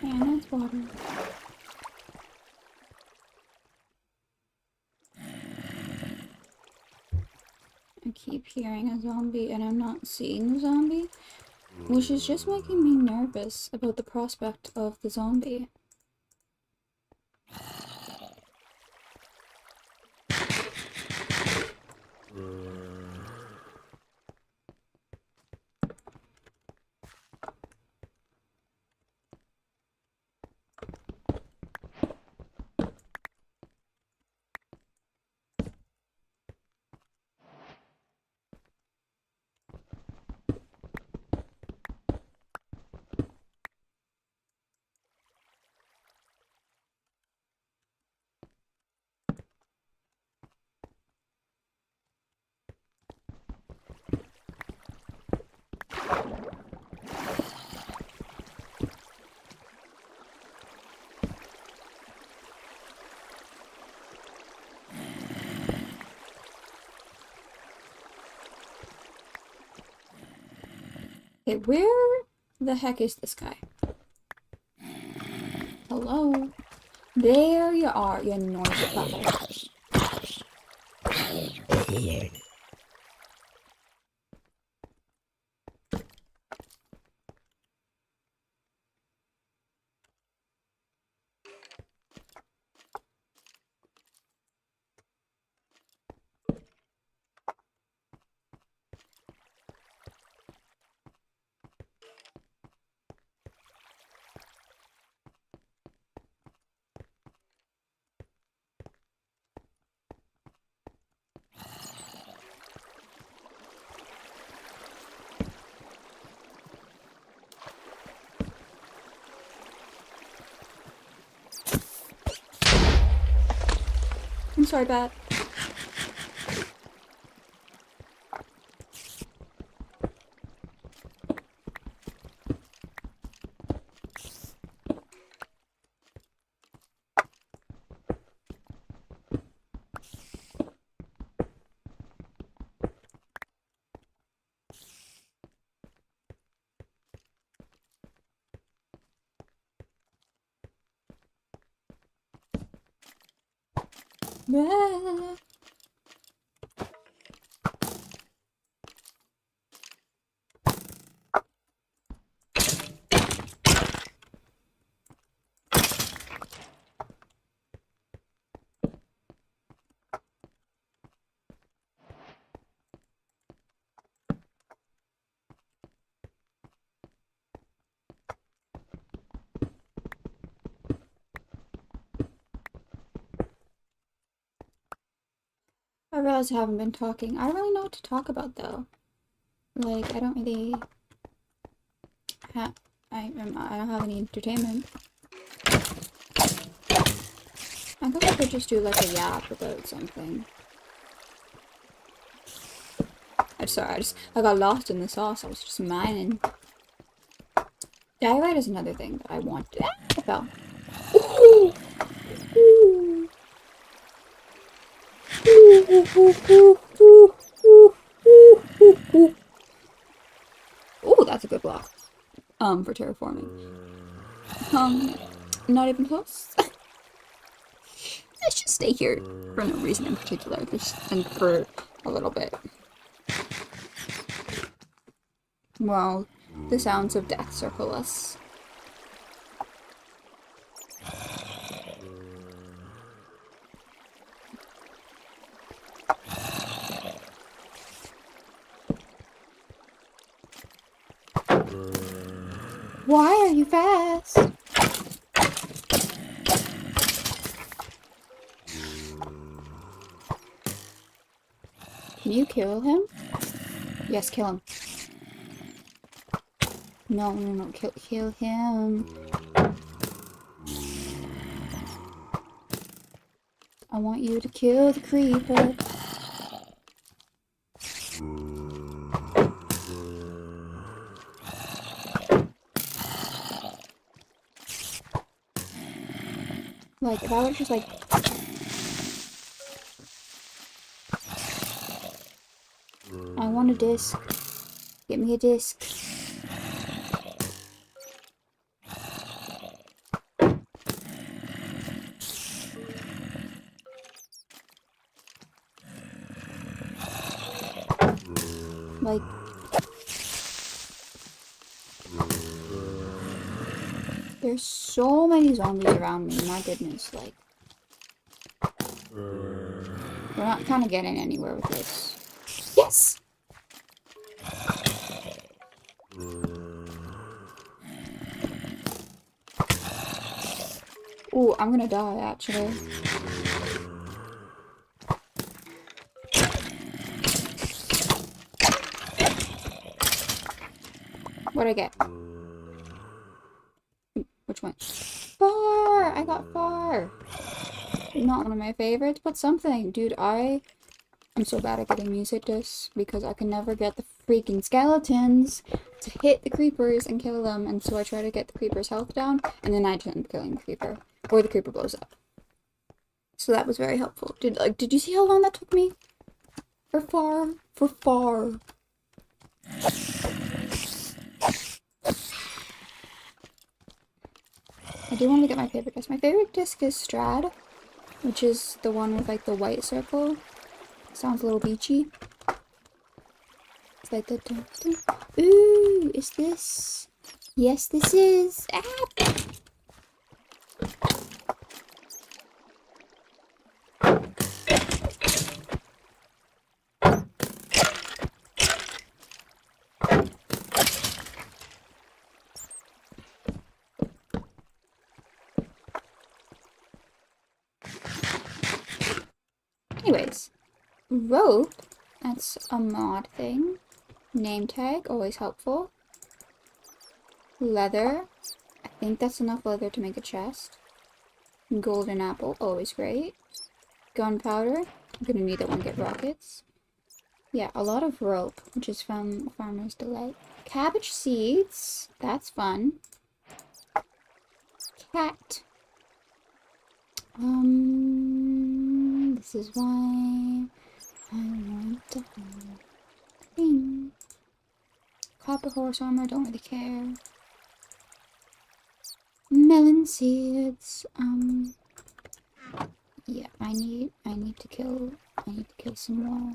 And that's water. I keep hearing a zombie and I'm not seeing the zombie, which is just making me nervous about the prospect of the zombie. Okay, where the heck is this guy? Hello? There you are, you noisy butthole. I'm sorry, Bat. Bat. realize I haven't been talking. I don't really know what to talk about though. Like, I don't really have, I don't have any entertainment. I guess I could just do like a yap about something. I got lost in the sauce. I was just mining. Diorite is another thing that I want to. I fell. Ooh. Ooh. Ooh, that's a good block. For terraforming. Not even close. Let's just stay here for no reason in particular, just and for a little bit. Well, the sounds of death circle us. Why are you fast? Can you kill him? Yes, kill him. No, kill him. I want you to kill the creeper. Like, if I was just like... I want a disc. Get me a disc. Like... There's so many zombies around me, my goodness, like... We're not kind of getting anywhere with this. Yes! Ooh, I'm gonna die, actually. What'd I get? Which one? Far! I got far! Not one of my favorites, but something. Dude, I'm so bad at getting music discs because I can never get the freaking skeletons to hit the creepers and kill them, and so I try to get the creeper's health down, and then I end up killing the creeper. Or the creeper blows up. So that was very helpful. Did you see how long that took me? For far. I do want to get my favorite disc. My favorite disc is Strad, which is the one with like the white circle. Sounds a little beachy. It's like the dun, dun. Ooh, is this? Yes, this is. Ah! Anyways, rope, that's a mod thing. Name tag, always helpful. Leather, I think that's enough leather to make a chest. Golden apple, always great. Gunpowder, I'm gonna need that one to get rockets. Yeah, a lot of rope, which is from Farmer's Delight. Cabbage seeds, that's fun. Cat. This is why I want to have a thing. Copper horse armor, don't really care. Melon seeds, yeah, I need to kill some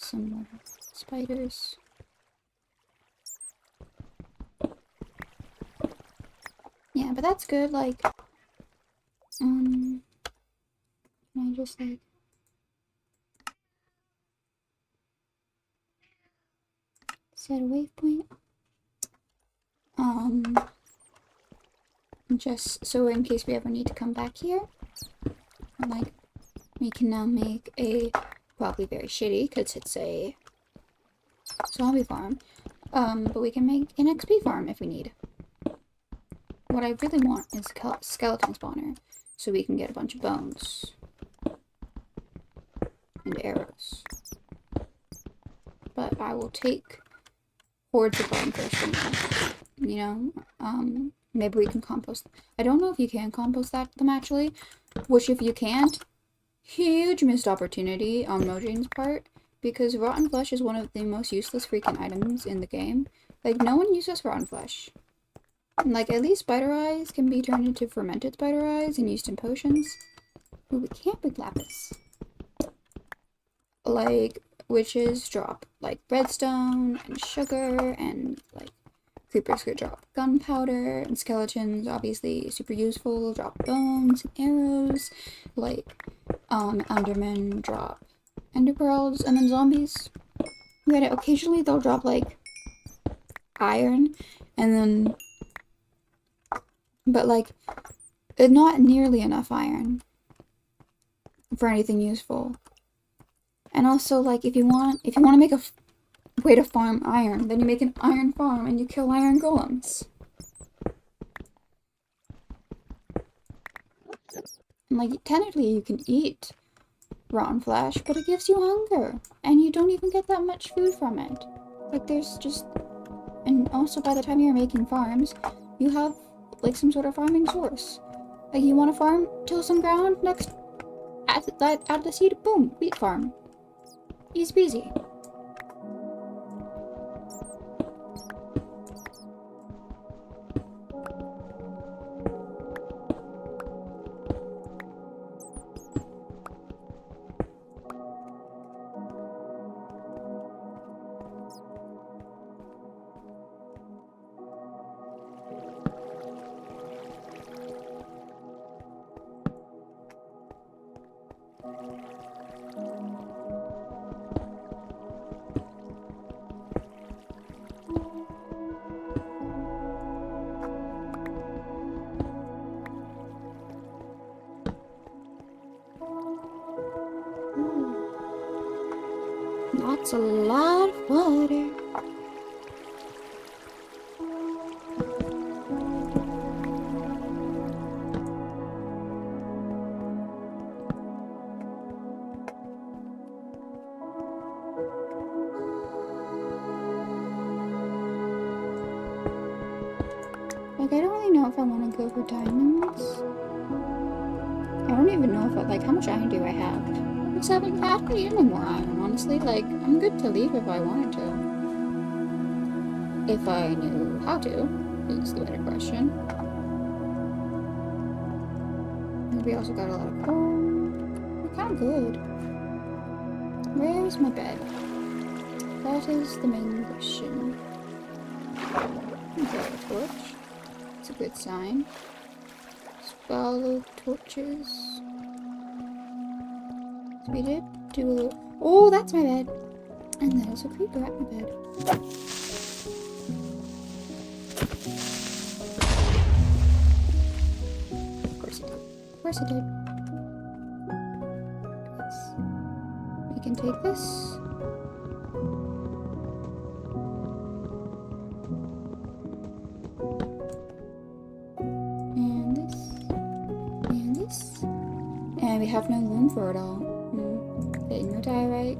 more spiders. Yeah, but that's good, like, can I just, like, set a waypoint? Just so in case we ever need to come back here, like, we can now make a Probably very shitty because it's a zombie farm. But we can make an XP farm if we need. What I really want is a skeleton spawner so we can get a bunch of bones and arrows. But I will take hordes of bone first for now. You know, maybe we can compost. I don't know if you can compost them actually, which if you can't, huge missed opportunity on Mojang's part, because rotten flesh is one of the most useless freaking items in the game. Like, no one uses rotten flesh. And, like, at least spider eyes can be turned into fermented spider eyes and used in potions. Ooh, we can't break lapis. Like, witches drop, like, redstone and sugar, and, like, creepers could drop gunpowder, and skeletons, obviously, super useful, drop bones and arrows. Like, endermen drop ender pearls, and then zombies, occasionally they'll drop, like, iron, and then, but, like, not nearly enough iron for anything useful. And also, like, if you want to make a way to farm iron, then you make an iron farm and you kill iron golems. And, like, technically you can eat rotten flesh, but it gives you hunger, and you don't even get that much food from it. Like, there's just, and also by the time you're making farms, you have, like, some sort of farming source. Like, you want to farm, till some ground, next, add the seed, boom, wheat farm. Easy peasy. That's a lot of water. Like, I don't really know if I want to go for diamonds. I don't even know if how much iron do I have? I just haven't had any more iron, honestly. Like, I'm good to leave if I wanted to. If I knew how to, is the better question. We also got a lot of coal. We're kind of good. Where's my bed? That is the main question. Okay, a torch. It's a good sign. Follow torches. So we did do a little. Oh, that's my bed! And there's a creeper at my bed. Of course it did. Of course it did. We can take this. And we have no room for it all. No diorite.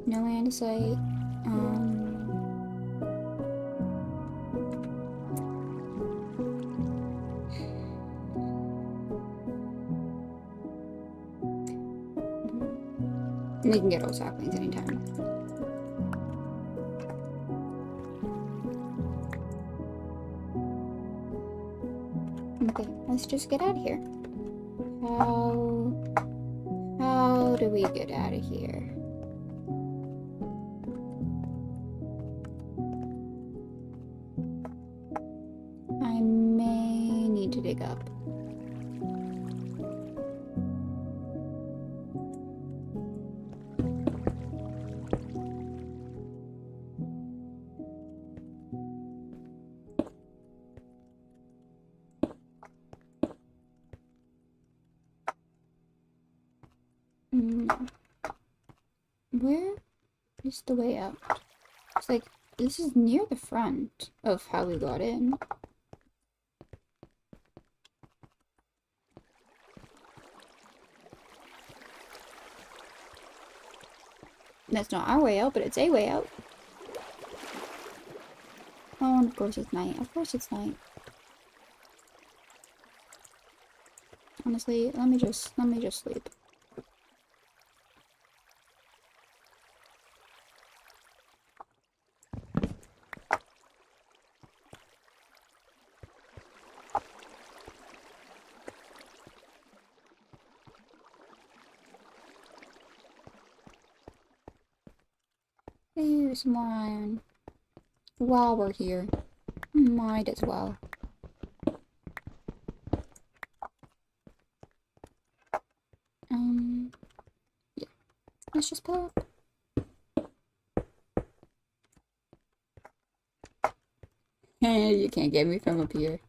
No andesite. We can get all saplings anytime. Okay, let's just get out of here. How do we get out of here? I may need to dig up. No. Where is the way out? It's like, this is near the front of how we got in. That's not our way out, but it's a way out. Oh, and of course it's night. Of course it's night. Honestly, let me just sleep. Here's some wine. While we're here, might as well. Yeah. Let's just pull up. You can't get me from up here.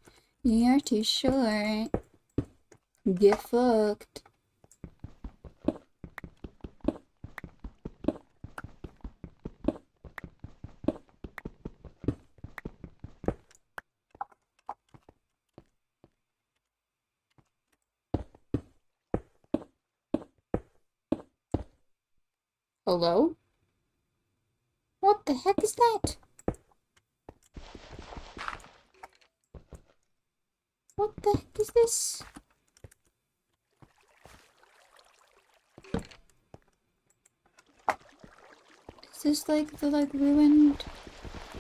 You're too short. Get fucked. Hello? What the heck is that? What the heck is this? Is this like the ruined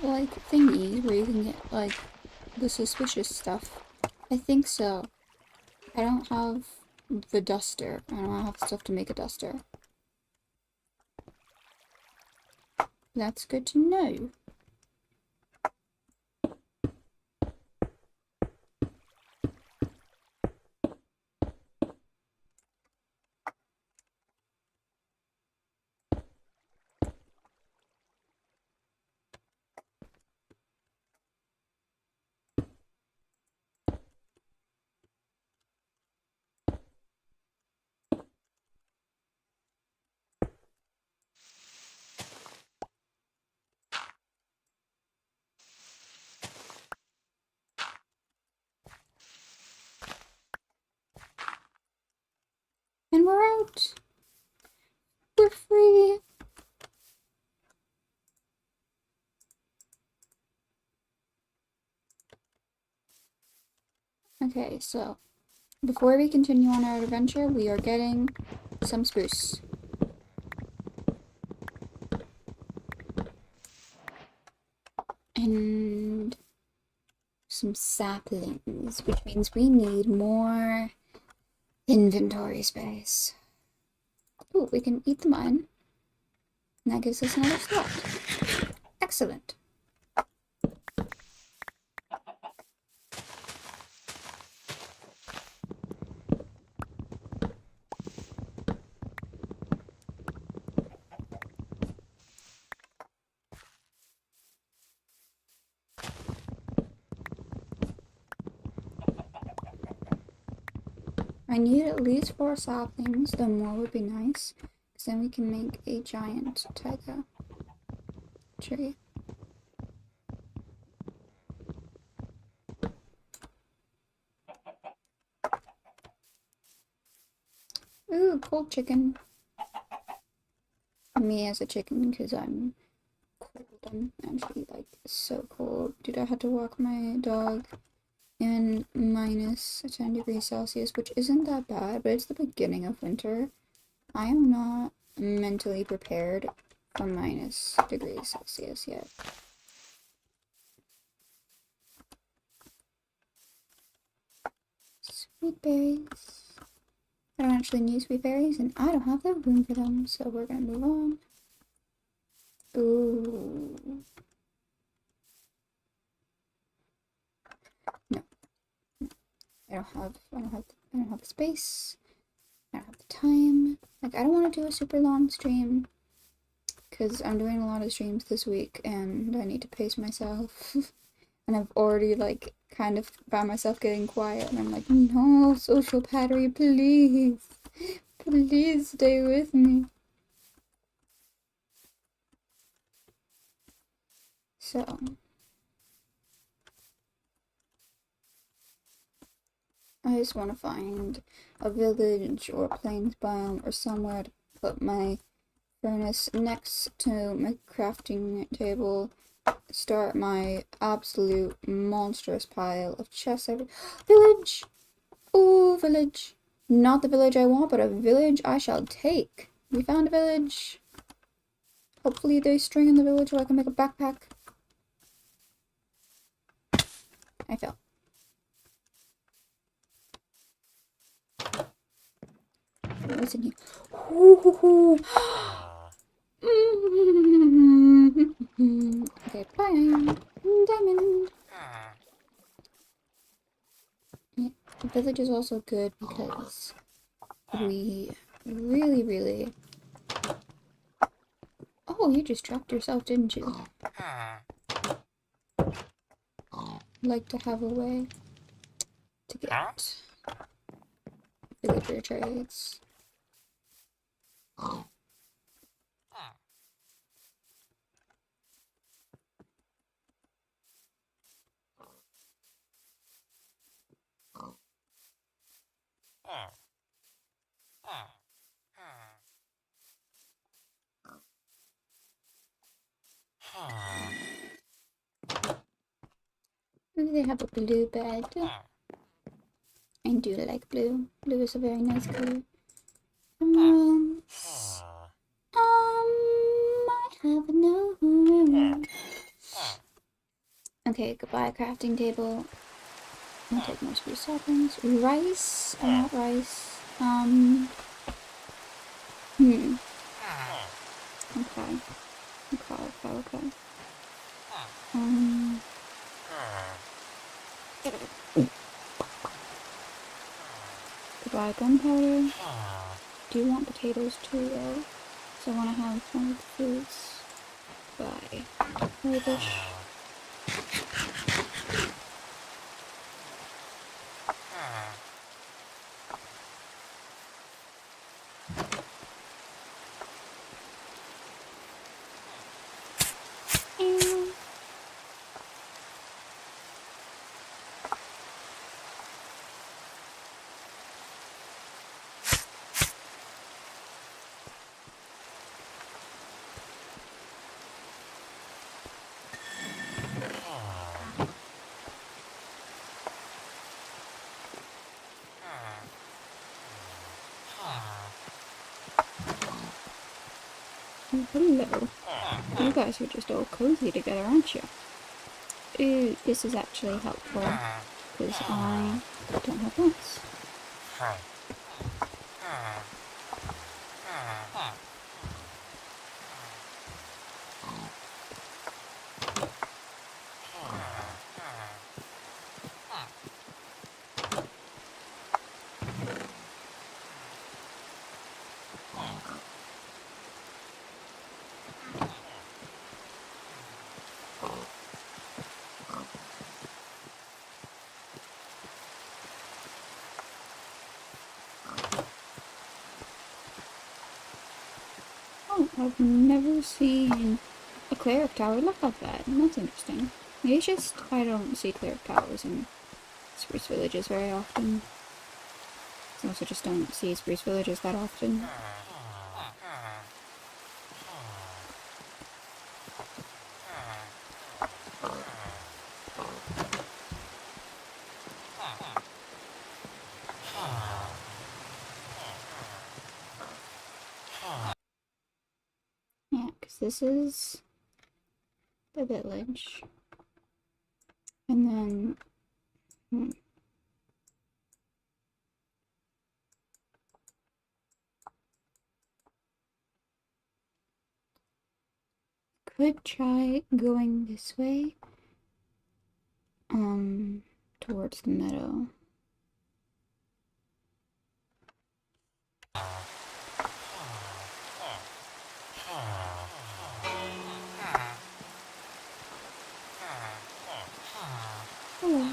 thingy where you can get like the suspicious stuff? I think so. I don't have the duster. I don't have stuff to make a duster. That's good to know. And we're out. We're free. Okay, so before we continue on our adventure, we are getting some spruce. And some saplings, which means we need more inventory space. Oh, we can eat the mine. And that gives us another slot. Excellent. I need at least 4 saplings, though more would be nice, because then we can make a giant taiga tree. Ooh, cold chicken. Me as a chicken, because I'm cold. I'm actually like so cold. Dude, I had to walk my dog in minus 10 degrees Celsius, which isn't that bad, but it's the beginning of winter. I am not mentally prepared for minus degrees Celsius yet. Sweet berries. I don't actually need sweet berries, and I don't have the room for them, so we're gonna move on. Ooh. No. I don't have the space. I don't have the time. Like, I don't want to do a super long stream because I'm doing a lot of streams this week and I need to pace myself. And I've already like kind of found myself getting quiet and I'm like, no, social battery, please. Please stay with me. So. I just want to find a village or plains biome or somewhere to put my furnace next to my crafting table. Start my absolute monstrous pile of chests. Village! Oh, village. Not the village I want, but a village I shall take. We found a village. Hopefully there's string in the village so I can make a backpack. I fell. What's in here? Ooh. Okay, bye. Diamond. Yeah, the village is also good because we really... Oh, you just trapped yourself, didn't you? Like to have a way to get villager trades. Maybe they have a blue bed. I do like blue. Blue is a very nice color. I have no room. Okay, goodbye crafting table. I'll take more spruce saplings. Rice? I want rice. Okay. Goodbye gunpowder. Do you want potatoes too, though? So I want to have one of the foods. Bye. Rubbish. Oh, hello. You guys are just all cozy together, aren't you? Ooh, this is actually helpful, because I don't have nuts. Oh, I've never seen a cleric tower look like that. That's interesting. Maybe it's just I don't see cleric towers in spruce villages very often. I also just don't see spruce villages that often. Yeah, because this is the village. And then... Could try going this way. Towards the meadow. Hello.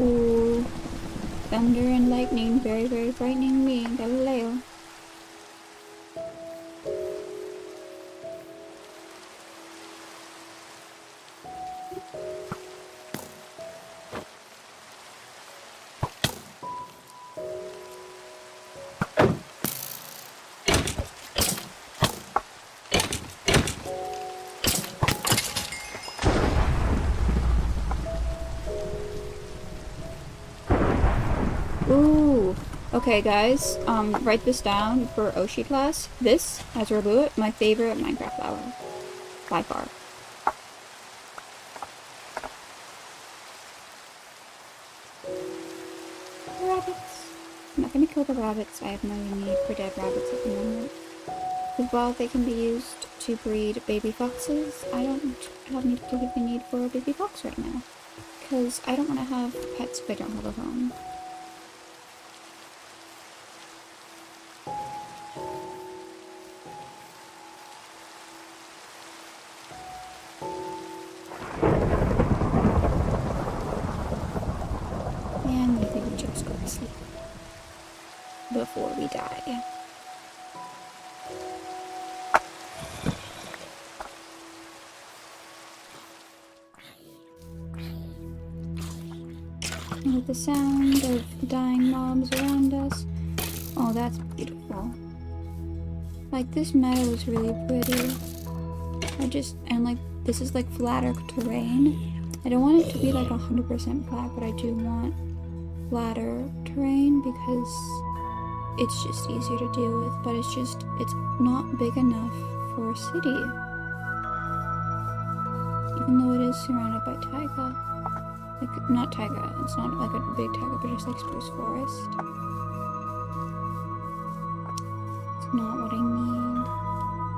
Ooh. Thunder and lightning, very, very frightening me, Galileo. Ooh. Okay, guys, write this down for Oshi class. This, as 𝘈𝘆𝘰𝘶, my favorite Minecraft flower. By far. Rabbits. I'm not gonna kill the rabbits. I have no need for dead rabbits at the moment. Because while they can be used to breed baby foxes, I don't have any particular need for a baby fox right now. Because I don't want to have pets if I don't have a home. And maybe we just go to sleep before we die. And with the sound of dying mobs around us. Oh, that's beautiful. Like, this meadow is really pretty. And like, this is like flatter terrain. I don't want it to be like 100% flat, but I do want flatter terrain because it's just easier to deal with, but it's not big enough for a city. Even though it is surrounded by taiga. Like, not taiga, it's not like a big taiga, but just like spruce forest. It's not what I need.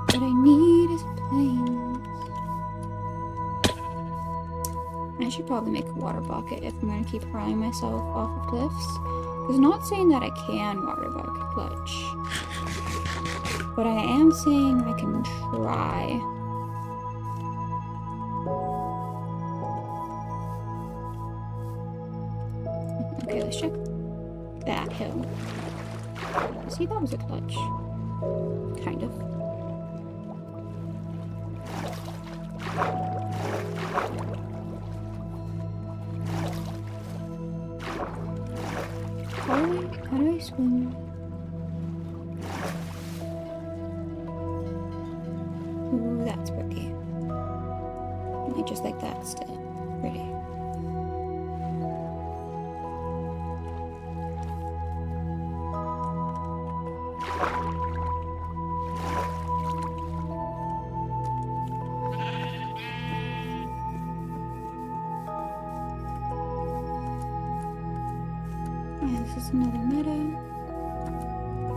What I need is plains. I should probably make a water bucket if I'm going to keep hurling myself off of cliffs. Because I'm not saying that I can water bucket clutch. But I am saying I can try. Okay, let's check that hill. See, that was a clutch. Kind of. How do I swim? Ooh, that's pretty. I just like that still. Pretty. Yeah, this is another meadow.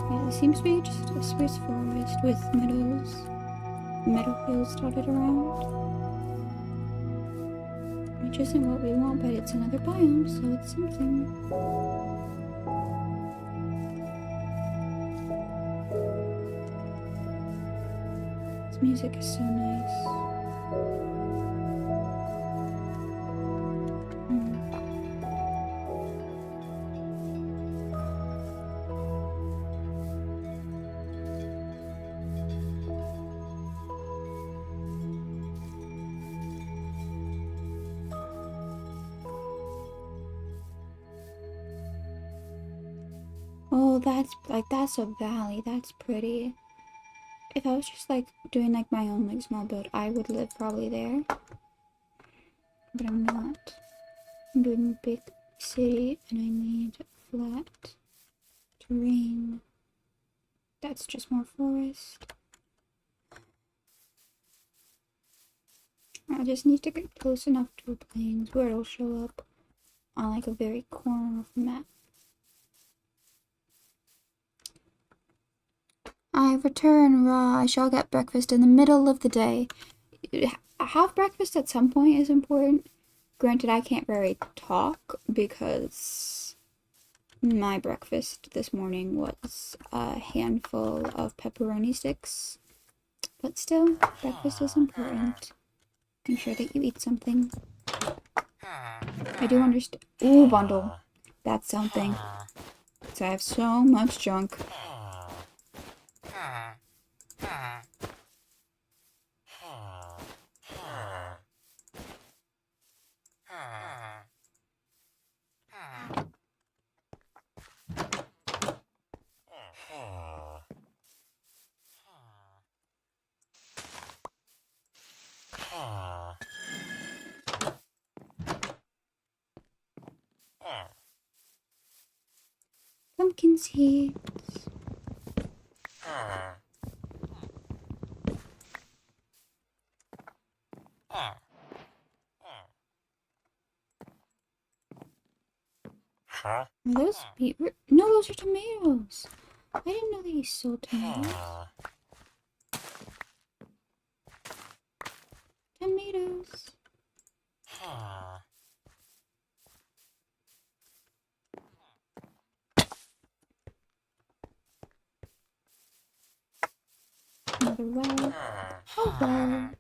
Yeah, this seems to be just a spruce forest with meadow hills dotted around. Which isn't what we want, but it's another biome, so it's something. This music is so nice. Oh, that's a valley. That's pretty. If I was just like doing like my own like small build, I would live probably there. But I'm not. I'm doing a big city and I need flat terrain. That's just more forest. I just need to get close enough to a plains where it'll show up on like a very corner of the map. I return raw. I shall get breakfast in the middle of the day. Have breakfast at some point is important. Granted, I can't really talk because my breakfast this morning was a handful of pepperoni sticks. But still, breakfast is important. Ensure that you eat something. I do understand. Ooh, bundle. That's something. So I have so much junk. Pumpkin seeds. Are those beetroot? No, those are tomatoes. I didn't know they sold tomatoes. Tomatoes. Another well. Oh well.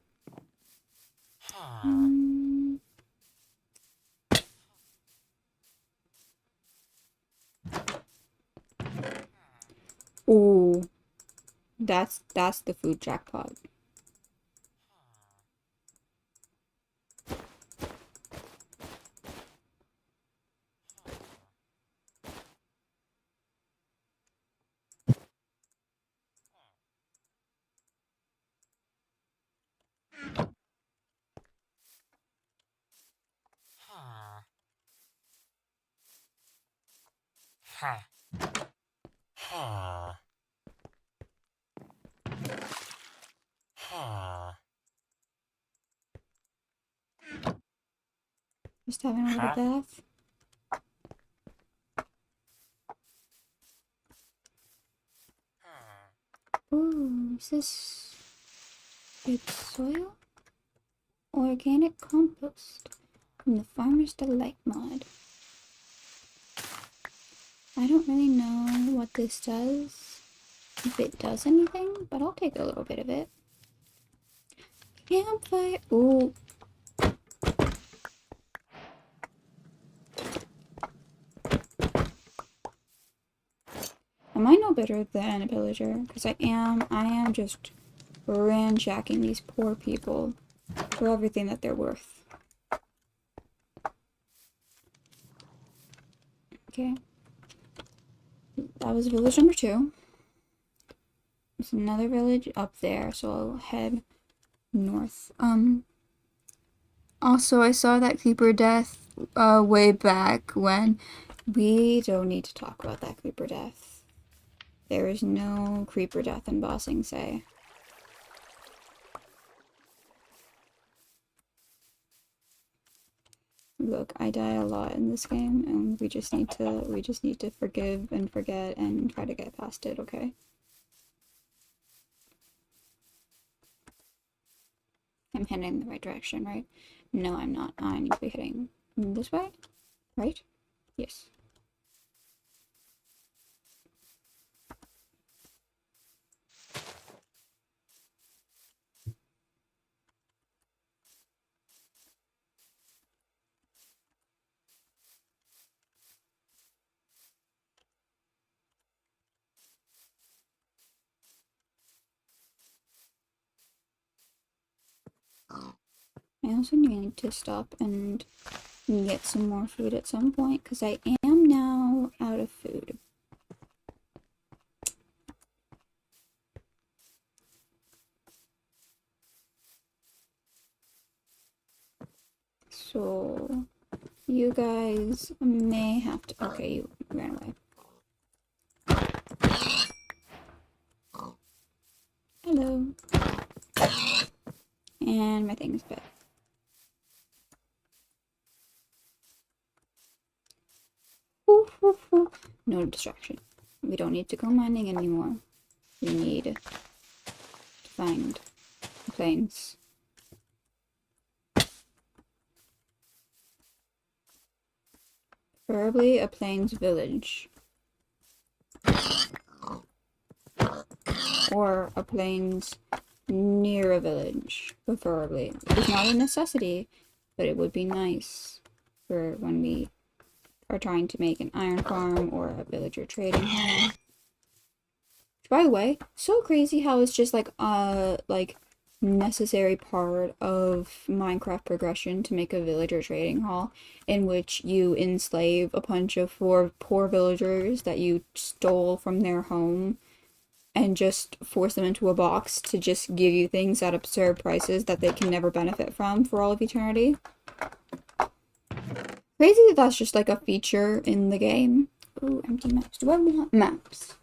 Ooh, that's the food jackpot. Just having a little bath. Ooh, is this good soil? Organic compost from the Farmer's Delight mod. I don't really know what this does, if it does anything, but I'll take a little bit of it. Campfire. Ooh. Am I no better than a villager? Because I am just ranjacking these poor people for everything that they're worth. Okay. That was village number 2. There's another village up there, so I'll head north. Also, I saw that creeper death way back when. We don't need to talk about that creeper death. There is no creeper death in Ba Sing Se. Look, I die a lot in this game, and we just need to forgive and forget and try to get past it, okay? I'm heading in the right direction, right? No, I'm not. I need to be heading this way, right? Yes. I also need to stop and get some more food at some point, because I am now out of food. So, you guys may have to... Okay, you ran away. Hello. And my thing is back. No distraction. We don't need to go mining anymore. We need to find plains. Preferably a plains village. Or a plains near a village, preferably. It's not a necessity, but it would be nice. for when we are trying to make an iron farm or a villager trading hall. By the way, so crazy how it's just like necessary part of Minecraft progression to make a villager trading hall in which you enslave a bunch of poor villagers that you stole from their home and just force them into a box to just give you things at absurd prices that they can never benefit from for all of eternity. Crazy that that's just like a feature in the game. Ooh, empty maps. Do I want maps?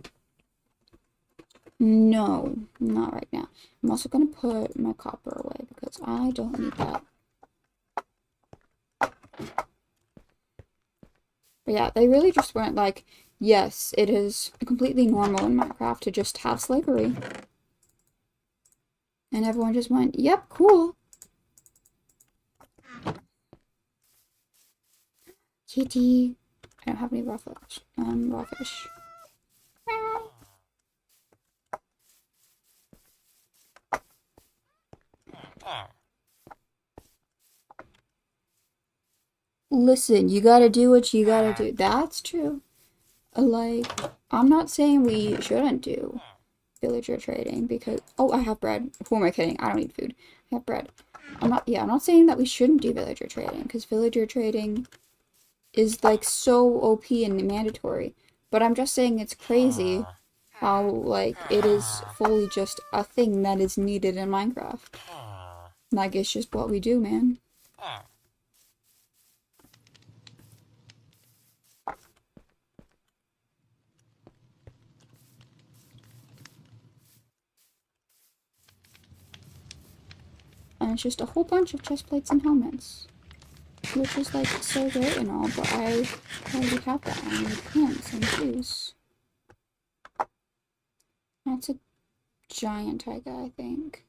No, not right now. I'm also gonna put my copper away because I don't need that. But yeah, they really just went like, yes, it is completely normal in Minecraft to just have slavery. And everyone just went, yep, cool. Kitty. I don't have any raw fish. Raw fish. Listen, you gotta do what you gotta do. That's true. Like, I'm not saying we shouldn't do villager trading because... Oh, I have bread. Who am I kidding? I don't need food. I have bread. I'm not saying that we shouldn't do villager trading because villager trading is like so OP and mandatory. But I'm just saying it's crazy how, like, it is fully just a thing that is needed in Minecraft. Like, it's just what we do, man. And it's just a whole bunch of chest plates and helmets. Which is, like, so great and all, but I already have that. I need pants and shoes. That's a giant taiga, I think.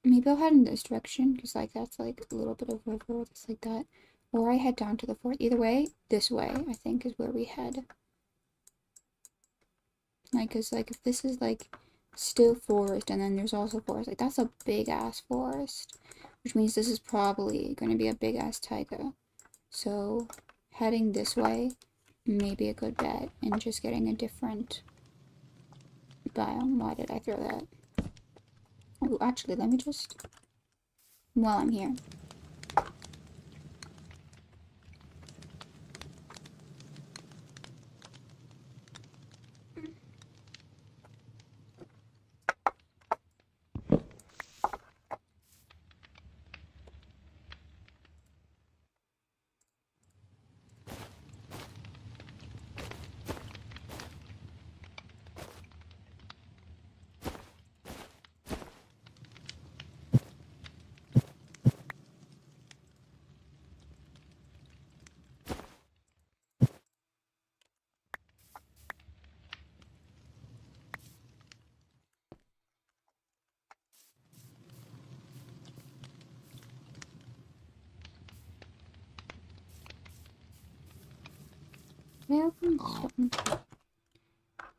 Maybe I'll head in this direction, because, like, that's, like, a little bit of river, just like that. Or I head down to the fort. Either way, this way, I think, is where we head. Like, because, like, if this is, like, still forest, and then there's also forest, like, that's a big-ass forest. Which means this is probably going to be a big-ass taiga. So, heading this way may be a good bet, and just getting a different biome. Why did I throw that? Oh, actually, let me just... While I'm here.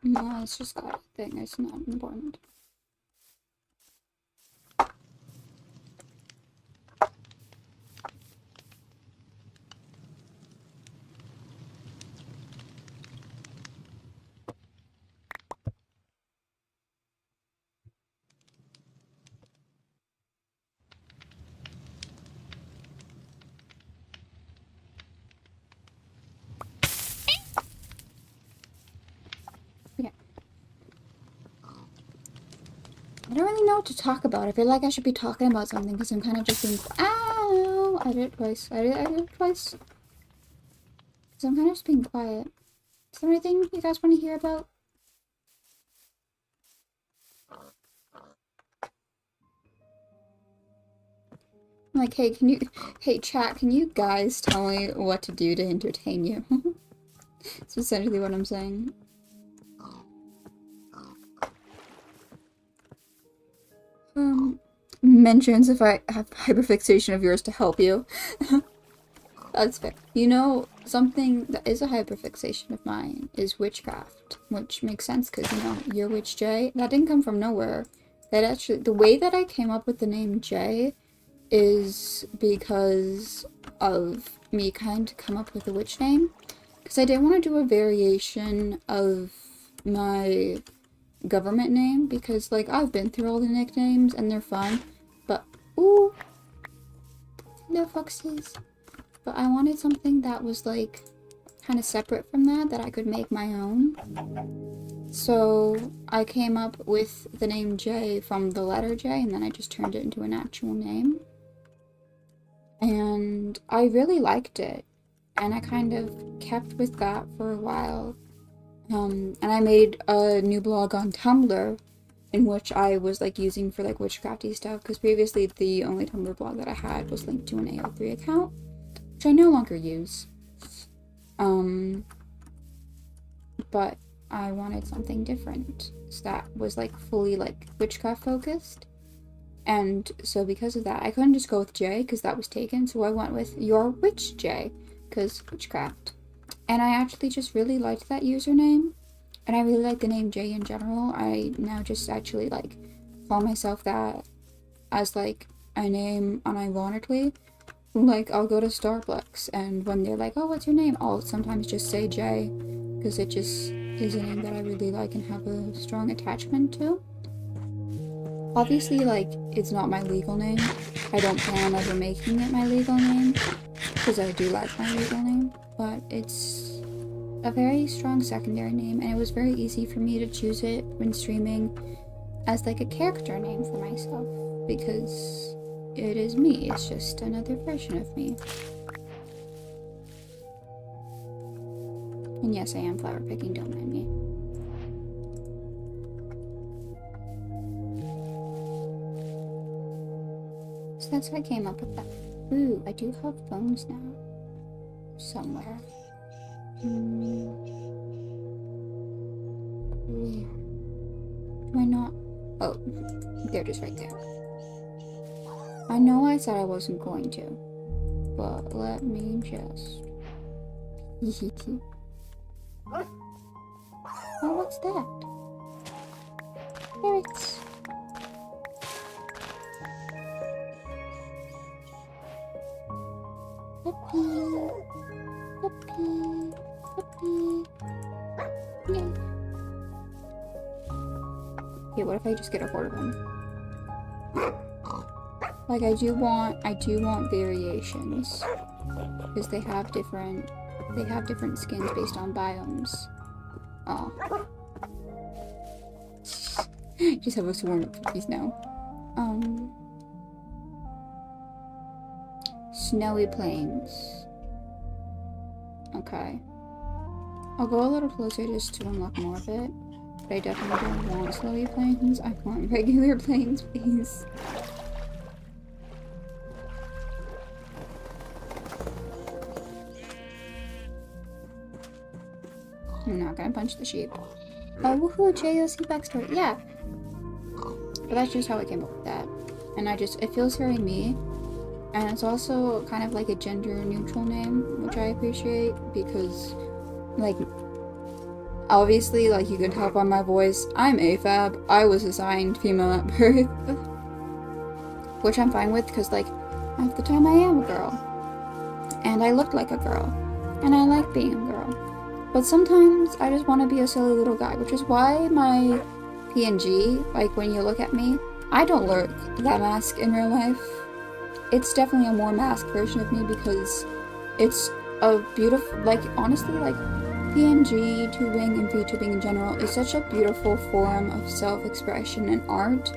No, it's just got a thing. It's not important. I don't really know what to talk about. I feel like I should be talking about something because I'm kind of just being... Ow! I did it twice. I did it twice. Because I'm kind of just being quiet. Is there anything you guys want to hear about? Like, hey, hey, chat, can you guys tell me what to do to entertain you? That's essentially what I'm saying. Mentions if I have hyperfixation of yours to help you. That's fair. You know, something that is a hyperfixation of mine is witchcraft, which makes sense because, you know, you're Witch J. That didn't come from nowhere. That actually, the way that I came up with the name J is because of me kind of come up with a witch name. Because I did want to do a variation of my government name, because, like, I've been through all the nicknames and they're fun, but, ooh, no foxes. But I wanted something that was, like, kind of separate from that I could make my own. So I came up with the name J from the letter J, and then I just turned it into an actual name. And I really liked it, and I kind of kept with that for a while. And I made a new blog on Tumblr, in which I was, like, using for, like, witchcrafty stuff, because previously the only Tumblr blog that I had was linked to an AO3 account, which I no longer use. But I wanted something different, so that was, like, fully, like, witchcraft focused. And so because of that, I couldn't just go with J, because that was taken, so I went with Your Witch J, because witchcraft. And I actually just really liked that username, and I really like the name J in general. I now just actually, like, call myself that as, like, a name unironically. Like, I'll go to Starbucks, and when they're like, oh, what's your name? I'll sometimes just say J, because it just is a name that I really like and have a strong attachment to. Obviously, like, it's not my legal name. I don't plan on ever making it my legal name, because I do like my legal name, but it's a very strong secondary name, and it was very easy for me to choose it when streaming as, like, a character name for myself, because it is me. It's just another version of me. And yes, I am flower picking, don't mind me. So that's how I came up with that. Ooh, I do have bones now. Somewhere. Where? Do I not? Oh, they're just right there. I know I said I wasn't going to, but let me just... Oh, what's that? Ferrets. Puppy. Puppy. Puppy. Yay. Yeah, what if I just get a horde of them? Like, I do want variations, because they have different skins based on biomes. Oh. Just have a swarm of puppies now. Snowy plains. Okay. I'll go a little closer just to unlock more of it, but I definitely don't want snowy plains. I want regular plains, please. I'm not gonna punch the sheep. Oh, woohoo, JOC backstory. Yeah. But that's just how I came up with that. And it feels very me. And it's also kind of like a gender neutral name, which I appreciate, because, like, obviously, like, you can tell by my voice, I'm AFAB. I was assigned female at birth. Which I'm fine with, because, like, half the time I am a girl. And I look like a girl. And I like being a girl. But sometimes I just want to be a silly little guy, which is why my PNG, like, when you look at me, I don't look that mask in real life. It's definitely a more masked version of me, because it's a beautiful, like, honestly, like, PNG, tubing, and VTubing in general is such a beautiful form of self-expression and art,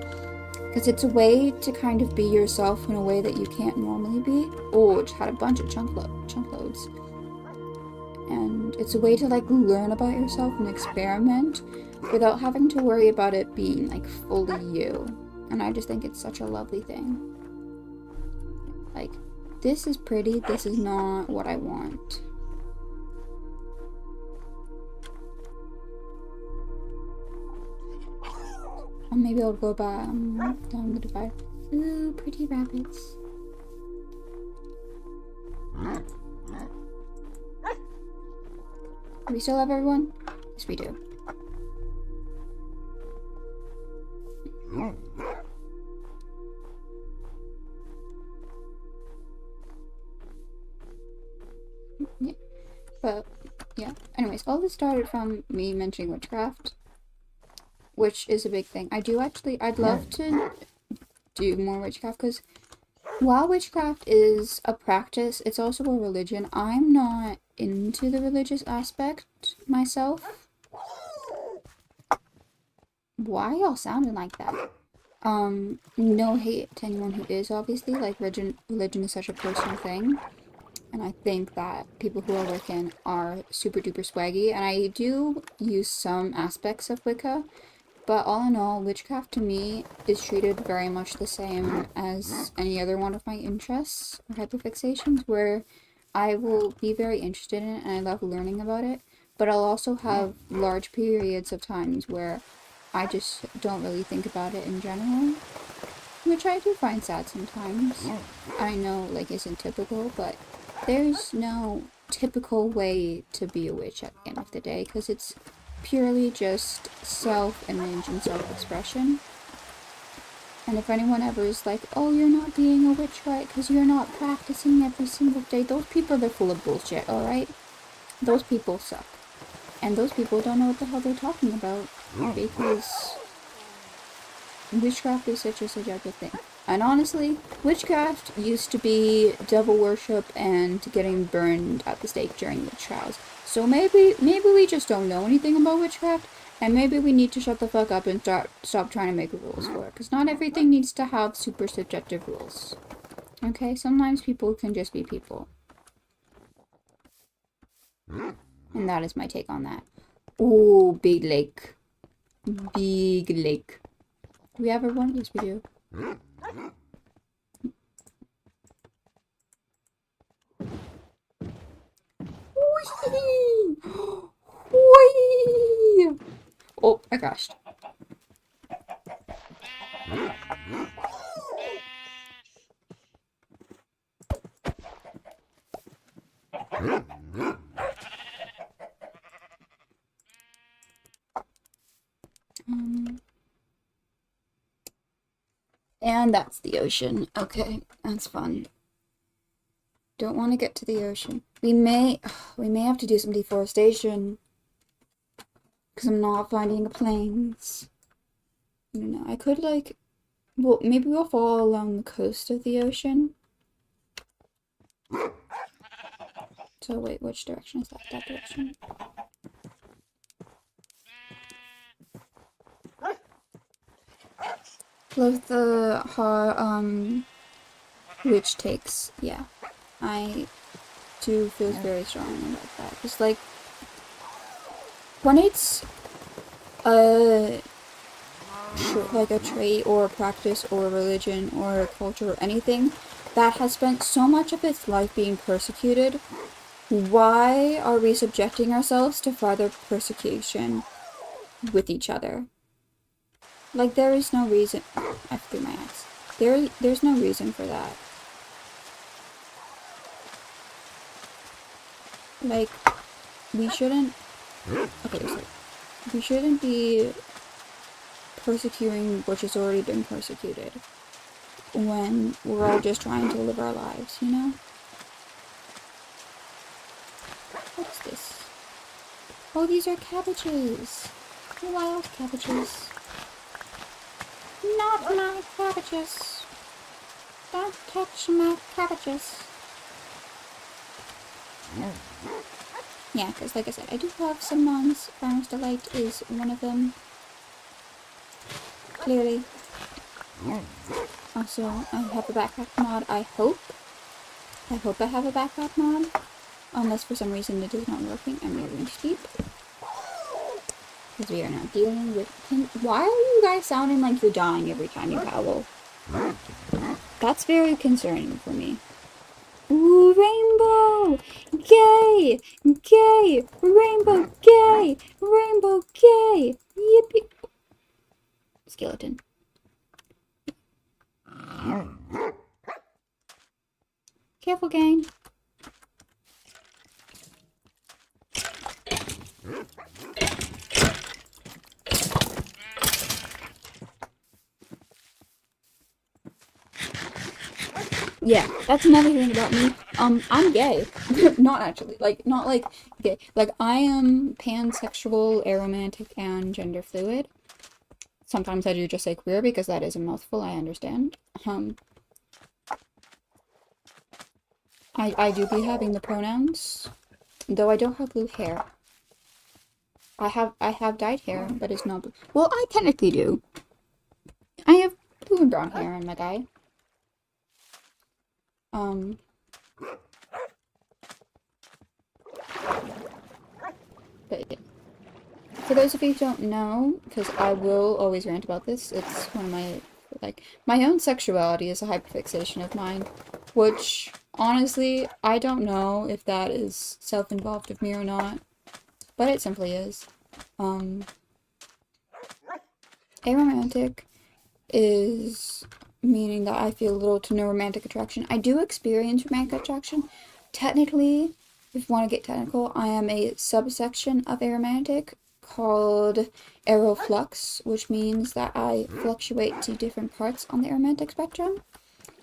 because it's a way to kind of be yourself in a way that you can't normally be. Oh, just had a bunch of chunk loads. And it's a way to, like, learn about yourself and experiment without having to worry about it being, like, fully you. And I just think it's such a lovely thing. Like, this is pretty, this is not what I want. Or maybe I'll go by, down the divide. Ooh, pretty rabbits. Do we still have everyone? Yes, we do. But, yeah. Anyways, all this started from me mentioning witchcraft, which is a big thing. I'd love to do more witchcraft, because while witchcraft is a practice, it's also a religion. I'm not into the religious aspect myself. Why are y'all sounding like that? No hate to anyone who is, obviously. Like, religion is such a personal thing. And I think that people who are Wiccan are super duper swaggy. And I do use some aspects of Wicca. But all in all, witchcraft to me is treated very much the same as any other one of my interests or hyperfixations, where I will be very interested in it and I love learning about it. But I'll also have large periods of times where I just don't really think about it in general, which I do find sad sometimes. I know, like, isn't typical, but there's no typical way to be a witch at the end of the day, because it's purely just self-image and self-expression. And if anyone ever is like, oh, you're not being a witch right because you're not practicing every single day, those people are full of bullshit, alright? Those people suck. And those people don't know what the hell they're talking about, because witchcraft is such a subjective thing. And honestly, witchcraft used to be devil worship and getting burned at the stake during witch trials. So maybe we just don't know anything about witchcraft, and maybe we need to shut the fuck up and stop trying to make rules for it. Because not everything needs to have super subjective rules. Okay? Sometimes people can just be people. And that is my take on that. Oh, big lake. Big lake. Do we have one? Yes, we do. Whee! Whee! Oh, I crashed. And that's the ocean. Okay, that's fun. Don't want to get to the ocean. We may have to do some deforestation, because I'm not finding the plains. I don't know. I could, like, well, maybe we'll fall along the coast of the ocean. So wait, which direction is that? That direction. Love the witch takes. Yeah, I do feel very strongly about that. It's like, when it's like a trait or a practice or a religion or a culture or anything that has spent so much of its life being persecuted, why are we subjecting ourselves to further persecution with each other? Like, there is no reason. I threw my axe. There's no reason for that. Like, we shouldn't. Okay, so we shouldn't be persecuting which has already been persecuted when we're all just trying to live our lives, you know? What's this? Oh, these are cabbages. Wild cabbages. Not my cabbages. Don't touch my cabbages. Yeah, because like I said, I do have some mods. Farmer's Delight is one of them. Clearly. Also, I have a backpack mod, I hope. I hope I have a backpack mod. Unless for some reason it is not working, and we are going to sleep. Because we are not dealing with him. Why are you guys sounding like you're dying every time you howl? That's very concerning for me. Ooh, rainbow! Gay! Gay! Rainbow gay! Rainbow gay! Yippee! Skeleton. Careful, gang. Yeah, that's another thing about me. I'm gay. Not actually. Like, not like gay. Like, I am pansexual, aromantic, and gender fluid. Sometimes I do just say queer because that is a mouthful, I understand. I do be having the pronouns, though I don't have blue hair. I have dyed hair, but it's not blue. Well, I technically do. I have blue and brown hair on my guy. But yeah. For those of you who don't know, because I will always rant about this, it's one of my, like, my own sexuality is a hyperfixation of mine, which, honestly, I don't know if that is self-involved of me or not, but it simply is. Aromantic is meaning that I feel little to no romantic attraction. I do experience romantic attraction. Technically, if you want to get technical, I am a subsection of aromantic called aeroflux, which means that I fluctuate to different parts on the aromantic spectrum.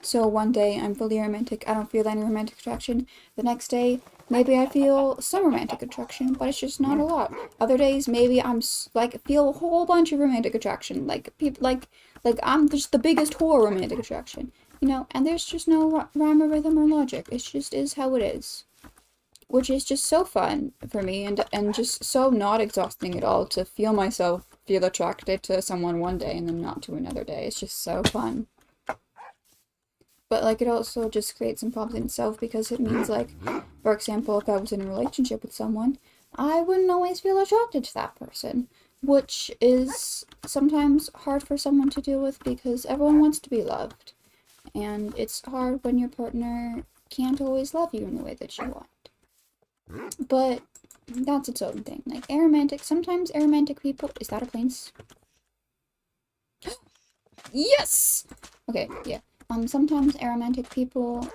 So one day I'm fully romantic, I don't feel any romantic attraction. The next day, maybe I feel some romantic attraction, but it's just not a lot. Other days, maybe I'm like feel a whole bunch of romantic attraction, like people like I'm just the biggest whore romantic attraction, you know. And there's just no rhyme or rhythm or logic. It just is how it is, which is just so fun for me and just so not exhausting at all to feel myself feel attracted to someone one day and then not to another day. It's just so fun. But, like, it also just creates some problems in itself because it means, like, for example, if I was in a relationship with someone, I wouldn't always feel attracted to that person, which is sometimes hard for someone to deal with because everyone wants to be loved. And it's hard when your partner can't always love you in the way that you want. But that's its own thing. Like, sometimes aromantic people... Is that a place? Yes! Okay, yeah. Sometimes aromantic people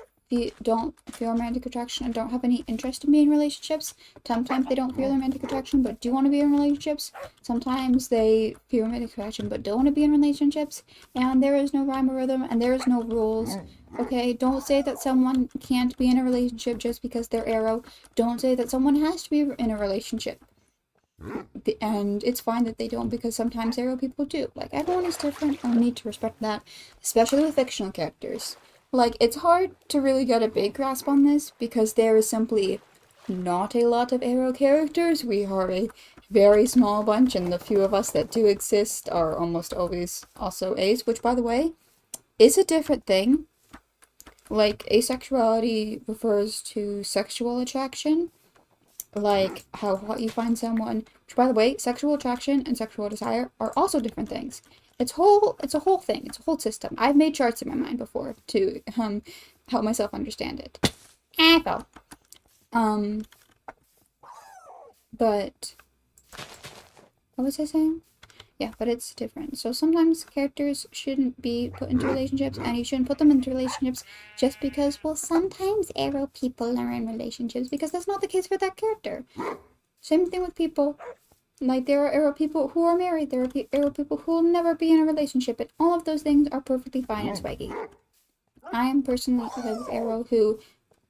don't feel romantic attraction and don't have any interest in being in relationships. Sometimes they don't feel romantic attraction but do want to be in relationships. Sometimes they feel romantic attraction but don't want to be in relationships. And there is no rhyme or rhythm and there is no rules. Okay, don't say that someone can't be in a relationship just because they're aro. Don't say that someone has to be in a relationship. And it's fine that they don't, because sometimes aro people do. Like, everyone is different, and we need to respect that, especially with fictional characters. Like, it's hard to really get a big grasp on this, because there is simply not a lot of aro characters. We are a very small bunch, and the few of us that do exist are almost always also ace, which, by the way, is a different thing. Like, asexuality refers to sexual attraction, like how hot you find someone, which, by the way, sexual attraction and sexual desire are also different things. It's a whole thing. It's a whole system. I've made charts in my mind before to help myself understand it. I fell. But what was I saying? Yeah, but it's different. So sometimes characters shouldn't be put into relationships, and you shouldn't put them into relationships just because, well, sometimes aro people are in relationships, because that's not the case for that character. Same thing with people. Like, there are aro people who are married, there are aro people who will never be in a relationship, and all of those things are perfectly fine and swaggy. I am personally a type of aro who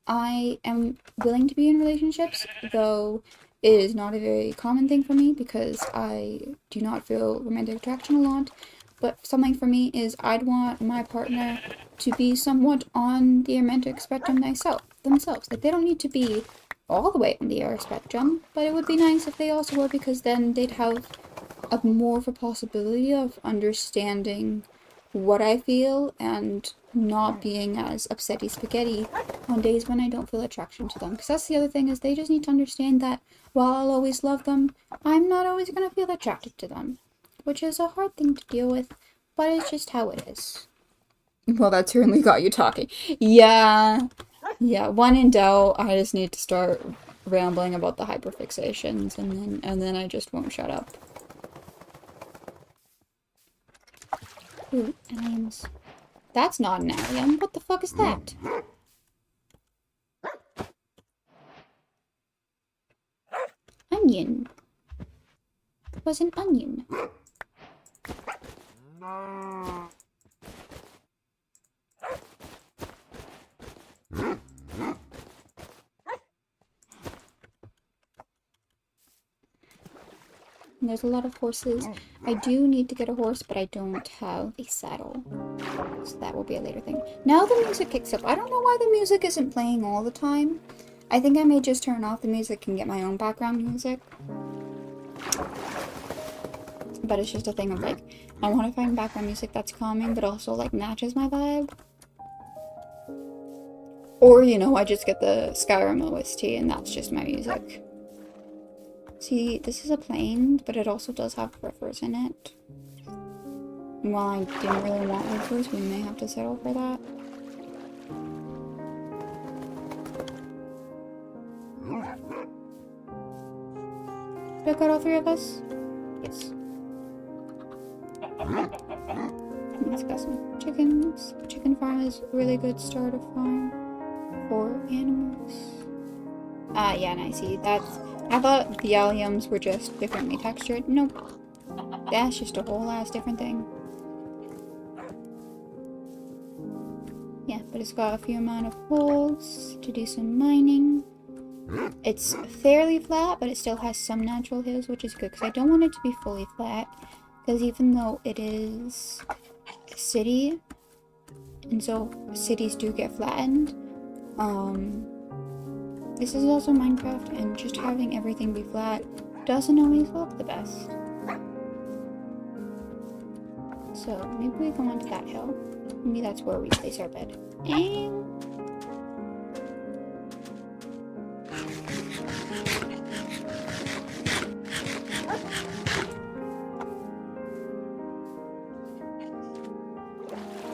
I am willing to be in relationships, though it is not a very common thing for me because I do not feel romantic attraction a lot. But something for me is I'd want my partner to be somewhat on the romantic spectrum themselves. Like, they don't need to be all the way on the aro spectrum, but it would be nice if they also were, because then they'd have more of a possibility of understanding what I feel and not being as upsetty spaghetti on days when I don't feel attraction to them. Because that's the other thing, is they just need to understand that while I'll always love them, I'm not always going to feel attracted to them. Which is a hard thing to deal with, but it's just how it is. Well, that certainly got you talking. Yeah, when in doubt, I just need to start rambling about the hyperfixations, and then I just won't shut up. Ooh, aliens. That's not an alien. What the fuck is that? Onion. It was an onion. And there's a lot of horses. I do need to get a horse, but I don't have a saddle. So that will be a later thing. Now the music kicks up. I don't know why the music isn't playing all the time. I think I may just turn off the music and get my own background music. But it's just a thing of like, I want to find background music that's calming, but also like matches my vibe. Or, you know, I just get the Skyrim OST and that's just my music. See, this is a plain, but it also does have rivers in it. And while I didn't really want rivers, we may have to settle for that. Did I got all three of us? Yes. Let's got some chickens. Chicken farm is a really good starter farm for animals. Yeah, and I see. I thought the alliums were just differently textured. Nope. That's just a whole ass different thing. Yeah, but it's got a few amount of holes to do some mining. It's fairly flat, but it still has some natural hills, which is good, because I don't want it to be fully flat. Because even though it is a city, and so cities do get flattened, this is also Minecraft, and just having everything be flat doesn't always look the best. So maybe we go onto that hill. Maybe that's where we place our bed. And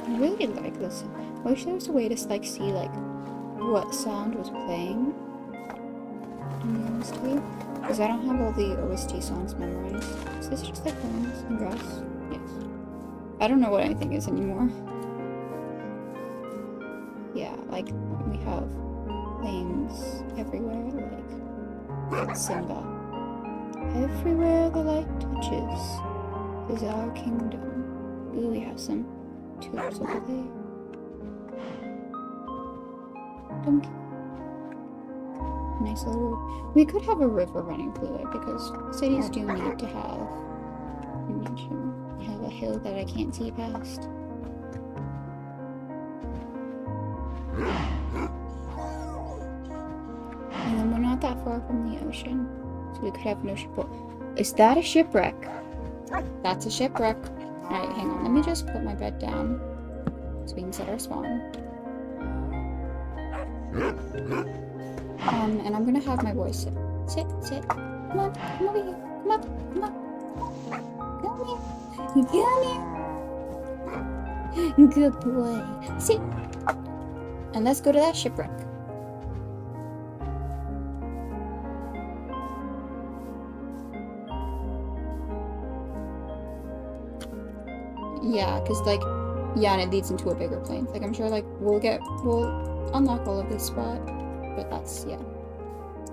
I really like this. I wish there was a way to like see like what sound was playing in the OST, because I don't have all the OST songs memorized. Is this just like lawns and grass? Yes. I don't know what anything is anymore. Yeah, like we have plains everywhere, like Simba. Everywhere the light touches is our kingdom. Ooh, we have some tubers over there. Donkey. Nice little. We could have a river running through it because cities do need to have nature. We have a hill that I can't see past. And then we're not that far from the ocean, so we could have an ocean port. Is that a shipwreck? That's a shipwreck. Alright, hang on. Let me just put my bed down so we can set our spawn. And I'm gonna have my boys sit. Sit, sit. Come on, come over here. Come up, come up. Come here. Come here. Good boy. Sit. And let's go to that shipwreck. Yeah, because like, yeah, and it leads into a bigger plane. Like, I'm sure like we'll unlock all of this spot, but that's, yeah.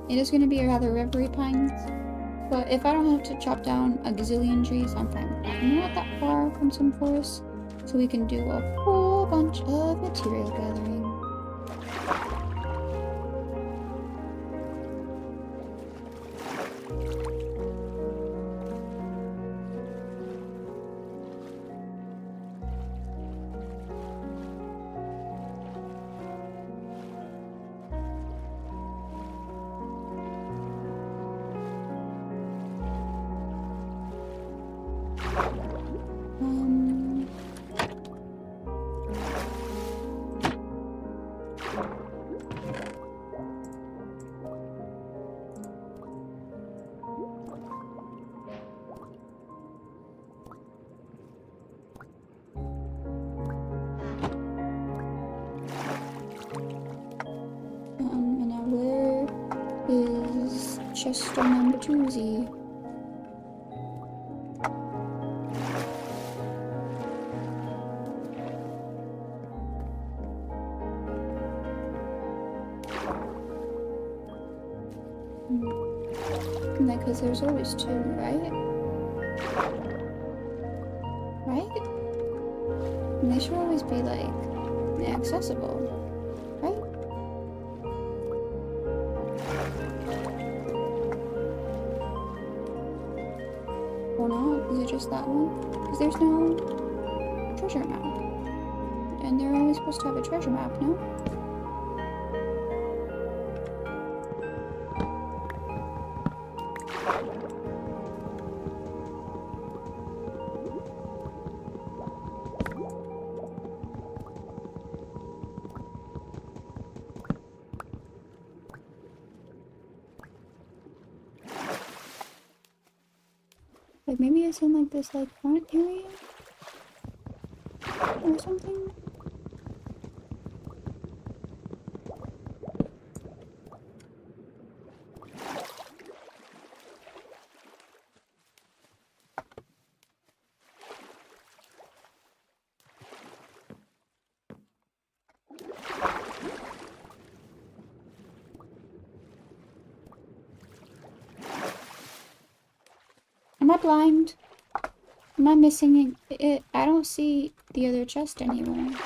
It is going to be rather rivery pines, but if I don't have to chop down a gazillion trees, I'm fine with that. I'm not that far from some forest, so we can do a whole bunch of material gathering. And now where is Chester number 2Z? Because there's always two, right? Right? And they should always be, like, accessible, right? Or not? Is it just that one? Because there's no treasure map. And they're always supposed to have a treasure map, no? Like maybe it's in like this like front area? Or something? Am I blind? Am I missing it? I don't see the other chest anymore.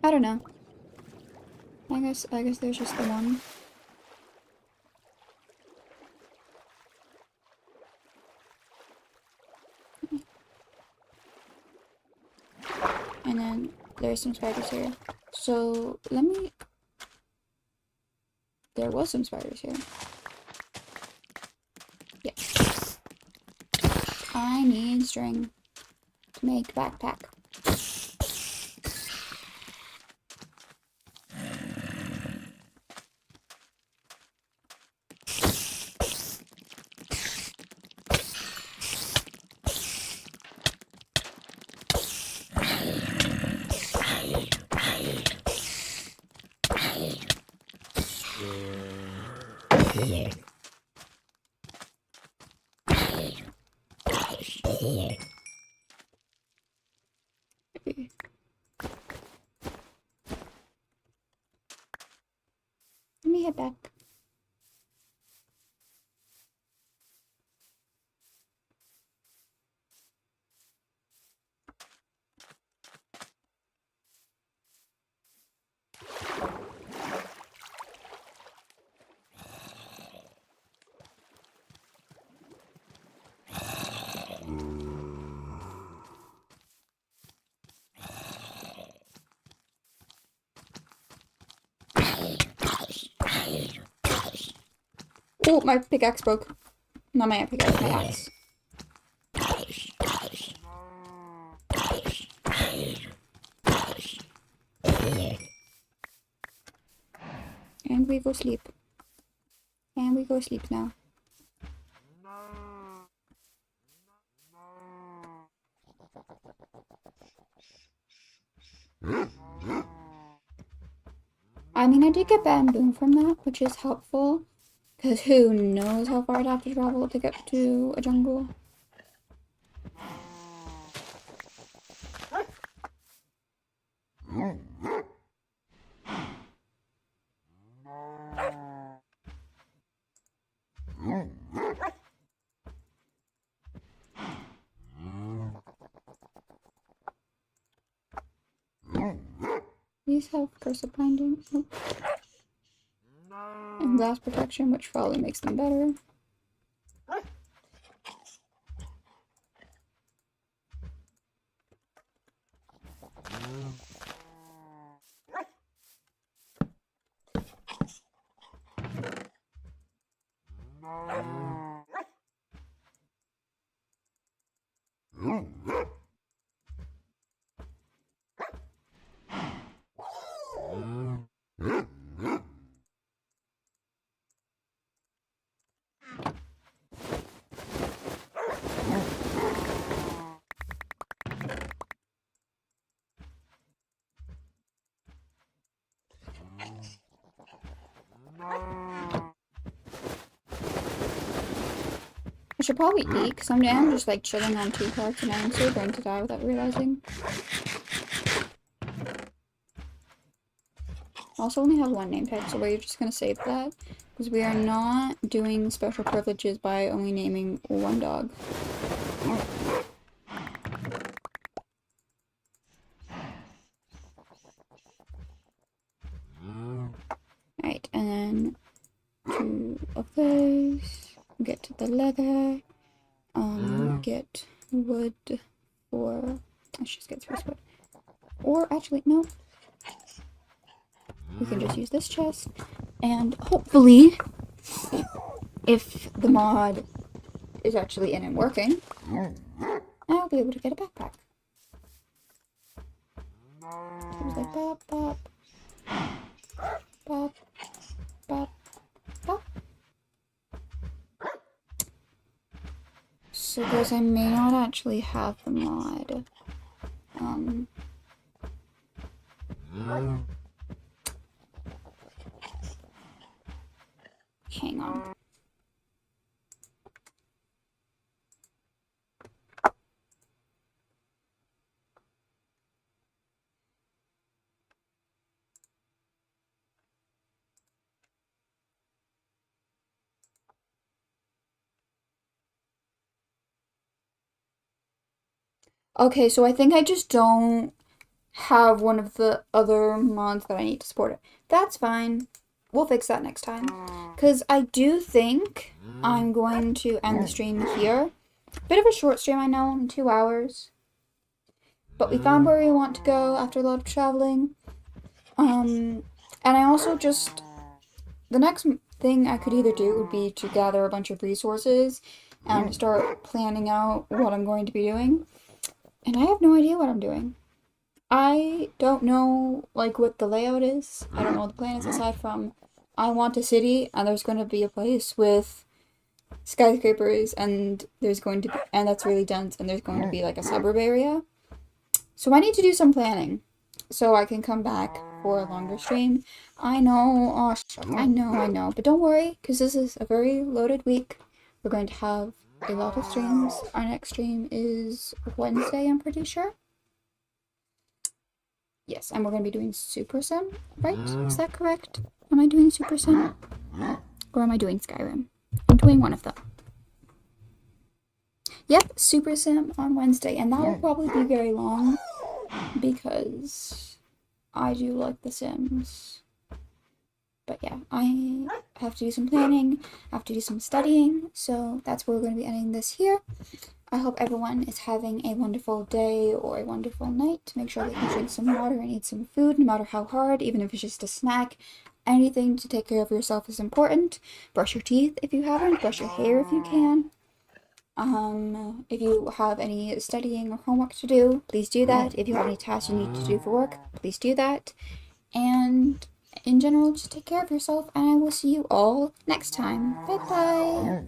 I don't know. I guess there's just the one. And then there's some spiders here. So let me... There was some spiders here. Yeah. I need string to make backpack. Let me head back. Oh, my pickaxe broke. Not my pickaxe, my axe. And we go sleep. And we go sleep now. I mean, I did get bamboo from that, which is helpful. Because who knows how far I'd have to travel to get to a jungle. These have cursive bindings. Oh. And glass protection, which probably makes them better. I should probably eat, because someday I'm just like chilling on 2 parts and I'm so going to die without realizing. I also only have 1 name tag, so we're just going to save that, because we are not doing special privileges by only naming 1 dog. and then 2 of those, get the leather, get wood for, let's just get spruce wood, or actually, no, we can just use this chest, and hopefully, if the mod is actually in and working, I'll be able to get a backpack. So it's like bop, bop, bop, bop, bop. So guys, I may not actually have the mod. Hang on. Okay, so I think I just don't have one of the other mods that I need to support it. That's fine. We'll fix that next time. Because I do think I'm going to end the stream here. Bit of a short stream, I know, in 2 hours. But we found where we want to go after a lot of traveling. And I also just... The next thing I could either do would be to gather a bunch of resources and start planning out what I'm going to be doing. And I have no idea what I'm doing. I don't know, like, what the layout is. I don't know what the plan is aside from I want a city, and there's going to be a place with skyscrapers, and there's going to be, and that's really dense, and there's going to be, like, a suburb area. So I need to do some planning so I can come back for a longer stream. I know, oh, I know, but don't worry, because this is a very loaded week. We're going to have a lot of streams. Our next stream is Wednesday, I'm pretty sure. Yes, and we're going to be doing Super Sim, right? Is that correct? Am I doing Super Sim? Or am I doing Skyrim? I'm doing one of them. Yep, Super Sim on Wednesday, and that will probably be very long because I do like The Sims. But yeah, I have to do some planning, I have to do some studying, so that's where we're going to be ending this here. I hope everyone is having a wonderful day or a wonderful night. Make sure that you drink some water and eat some food, no matter how hard, even if it's just a snack. Anything to take care of yourself is important. Brush your teeth if you haven't, brush your hair if you can. If you have any studying or homework to do, please do that. If you have any tasks you need to do for work, please do that. And in general, just take care of yourself, and I will see you all next time. Bye bye!